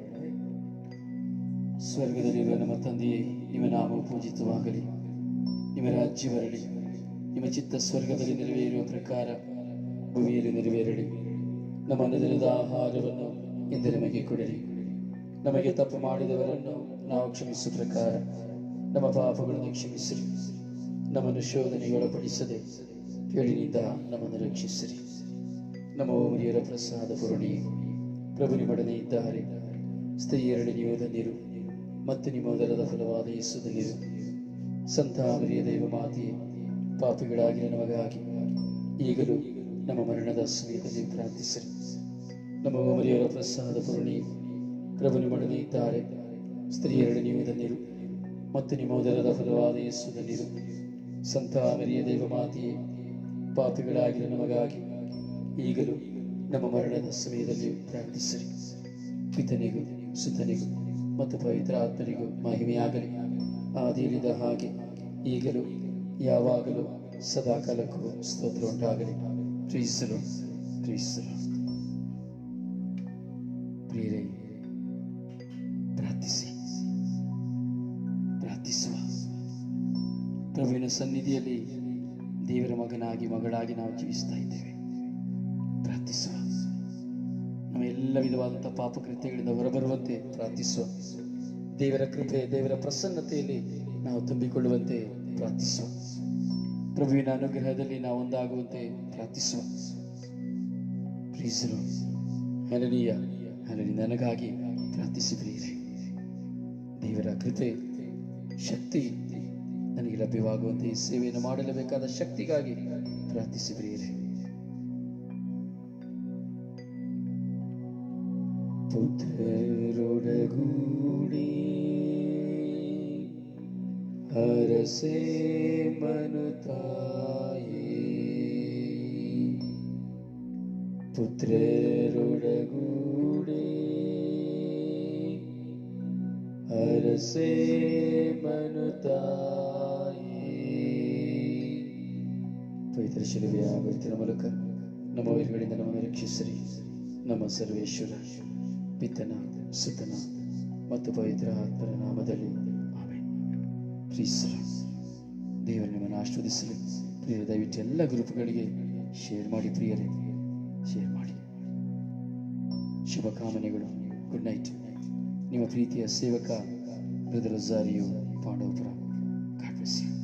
ಸ್ವರ್ಗದಲ್ಲಿರುವ ನಮ್ಮ ತಂದೆಯೇ, ನಿಮ್ಮ ನಾಮವು ಪೂಜಿತವಾಗಲಿ, ನಿಮ್ಮ ರಾಜ್ಯ ಬರಲಿ, ನಿಮ್ಮ ಚಿತ್ತ ಸ್ವರ್ಗದಲ್ಲಿ ನೆರವೇರುವ ಪ್ರಕಾರ ಭೂಮಿಯಲ್ಲಿ ನೆರವೇರಲಿ. ನಮ್ಮ ಅನ್ನದ ಆಹಾರವನ್ನು ಇಂದು ನಮಗೆ ಕೊಡಲಿ. ನಮಗೆ ತಪ್ಪು ಮಾಡಿದವರನ್ನು ನಾವು ಕ್ಷಮಿಸುವ ಪ್ರಕಾರ ನಮ್ಮ ಪಾಪಗಳನ್ನು ಕ್ಷಮಿಸಿರಿ. ನಮ್ಮನ್ನು ಶೋಧನೆಗೆ ಒಳಪಡಿಸದೆ ಕೇಳಿನಿಂದ ನಮ್ಮನ್ನು ರಕ್ಷಿಸಿರಿ. ನಮ್ಮ ಹಿರಿಯರ ಪ್ರಸಾದ ಪೂರ್ಣಿ ಪ್ರಭು ನಿಮ್ಮೊಡನೆ ಇದ್ದಾರೆ. ಸ್ತ್ರೀಯರಲ್ಲಿ ನೀವು ಧನ್ಯರು, ಮತ್ತು ನಿಮ್ಮ ಉದರದ ಫಲವಾದ ಯೇಸು ಧನ್ಯರು. ಸಂತ ಮರಿಯ ದೈವ ಮಾತೆಯೇ, ಪಾಪಿಗಳಾಗಿರುವ ನಮಗಾಗಿ ಈಗಲೂ ನಮ್ಮ ಮರಣದ ಸಮಯದಲ್ಲಿ ಪ್ರಾರ್ಥಿಸಿರಿ. ನಮ್ಮ ಮರಿಯರ ಪ್ರಸಾದ ಪೂರ್ಣಿ ಪ್ರಭು ನಿಮ್ಮೊಡನೆ ಇದ್ದಾರೆ, ಸ್ತ್ರೀಯರೊಡನೆ ನೀವು ಧನ್ಯರು ಮತ್ತು ನಿಮ್ಮ ಉದರದ ಫಲವಾದ ಯೇಸು ಧನ್ಯರು. ಸಂತ ಮರಿಯ ದೇವಮಾತೆಯೇ, ಪಾಪಿಗಳಾಗಿರೋ ನಮಗಾಗಿ ಈಗಲೂ ನಮ್ಮ ಮರಣದ ಸಮಯದಲ್ಲಿ ಪ್ರಾರ್ಥಿಸಿರಿ. ಪಿತನಿಗೂ ಸುತನಿಗೂ ಮತ್ತು ಪವಿತ್ರ ಆತ್ಮನಿಗೂ ಮಹಿಮೆಯಾಗಲಿ, ಆದಿಯಲ್ಲಿದ್ದ ಹಾಗೆ ಈಗಲೂ ಯಾವಾಗಲೂ ಸದಾಕಾಲಕ್ಕೂ ಸ್ತೋತ್ರ ಉಂಟಾಗಲಿ. ಕ್ರಿಸ್ತರು ಕ್ರಿಸ್ತರು. ಪ್ರಿಯರೇ, ಪ್ರಾರ್ಥಿಸಿ, ಪ್ರಾರ್ಥಿಸುವ. ಪ್ರಭುವಿನ ಸನ್ನಿಧಿಯಲ್ಲಿ ದೇವರ ಮಗನಾಗಿ ಮಗಳಾಗಿ ನಾವು ಜೀವಿಸ್ತಾ ಇದ್ದೇವೆ. ಪ್ರಾರ್ಥಿಸುವ. ನಮ್ಮ ಎಲ್ಲ ವಿಧವಾದಂಥ ಪಾಪಕೃತ್ಯಗಳಿಂದ ಹೊರಬರುವಂತೆ ಪ್ರಾರ್ಥಿಸುವ. ದೇವರ ಕೃಪೆ, ದೇವರ ಪ್ರಸನ್ನತೆಯಲ್ಲಿ ನಾವು ತುಂಬಿಕೊಳ್ಳುವಂತೆ ಪ್ರಾರ್ಥಿಸುವ. ಪ್ರಭುವಿನ ಅನುಗ್ರಹದಲ್ಲಿ ನಾವು ಒಂದಾಗುವಂತೆ ಪ್ರಾರ್ಥಿಸುವ. ಪ್ರೀಸರು ಹಲ್ಲೆಲೂಯ, ಹಲ್ಲೆಲೂಯ. ನನಗಾಗಿ ಪ್ರಾರ್ಥಿಸಿ ಪ್ರಿಯರೇ. ದೇವರ ಕೃಪೆ, ಶಕ್ತಿ ನನಗೆ ಲಭ್ಯವಾಗುವಂತೆ ಈ ಸೇವೆಯನ್ನು ಮಾಡಲೇಬೇಕಾದ ಶಕ್ತಿಗಾಗಿ ಪ್ರಾರ್ಥಿಸಿ ಪ್ರಿಯರೇ. ಪುತ್ರರೊಡಗೂಡಿ ಹರಸೆ ಮನುತಾಯೇ, ಪುತ್ರರೊಡಗೂಡಿ ಹರಸೆ ಮನುತಾಯೇ. ಪವಿತ್ರ ಶಿಲುಬೆಯ ಗುರುತಿನ ಮೂಲಕ ನಮ್ಮ ವೈರಿಗಳಿಂದ ನಮ್ಮನ್ನು ರಕ್ಷಿಸಿರಿ. ನಮ್ಮ ಸರ್ವೇಶ್ವರ ಪಿತನ ಸುತನ ಮತ್ತು ಪವಿತ್ರ ಆತ್ಮನ ನಾಮದಲ್ಲಿ ಆಮೆನ್. ಕ್ರಿಸ್ತರ ದೇವರು ನಿಮ್ಮನ್ನು ಆಶೀರ್ವದಿಸಲಿ. ಪ್ರಿಯರೇ, ದಯವಿಟ್ಟು ಎಲ್ಲ ಗ್ರೂಪ್ಗಳಿಗೆ ಶೇರ್ ಮಾಡಿ ಪ್ರಿಯರೇ, ಶೇರ್ ಮಾಡಿ. ಶುಭಕಾಮನೆಗಳು. Good night. ನಿಮ್ಮ ಪ್ರೀತಿಯ ಸೇವಕ brother Rosario Pandavapura. God bless you.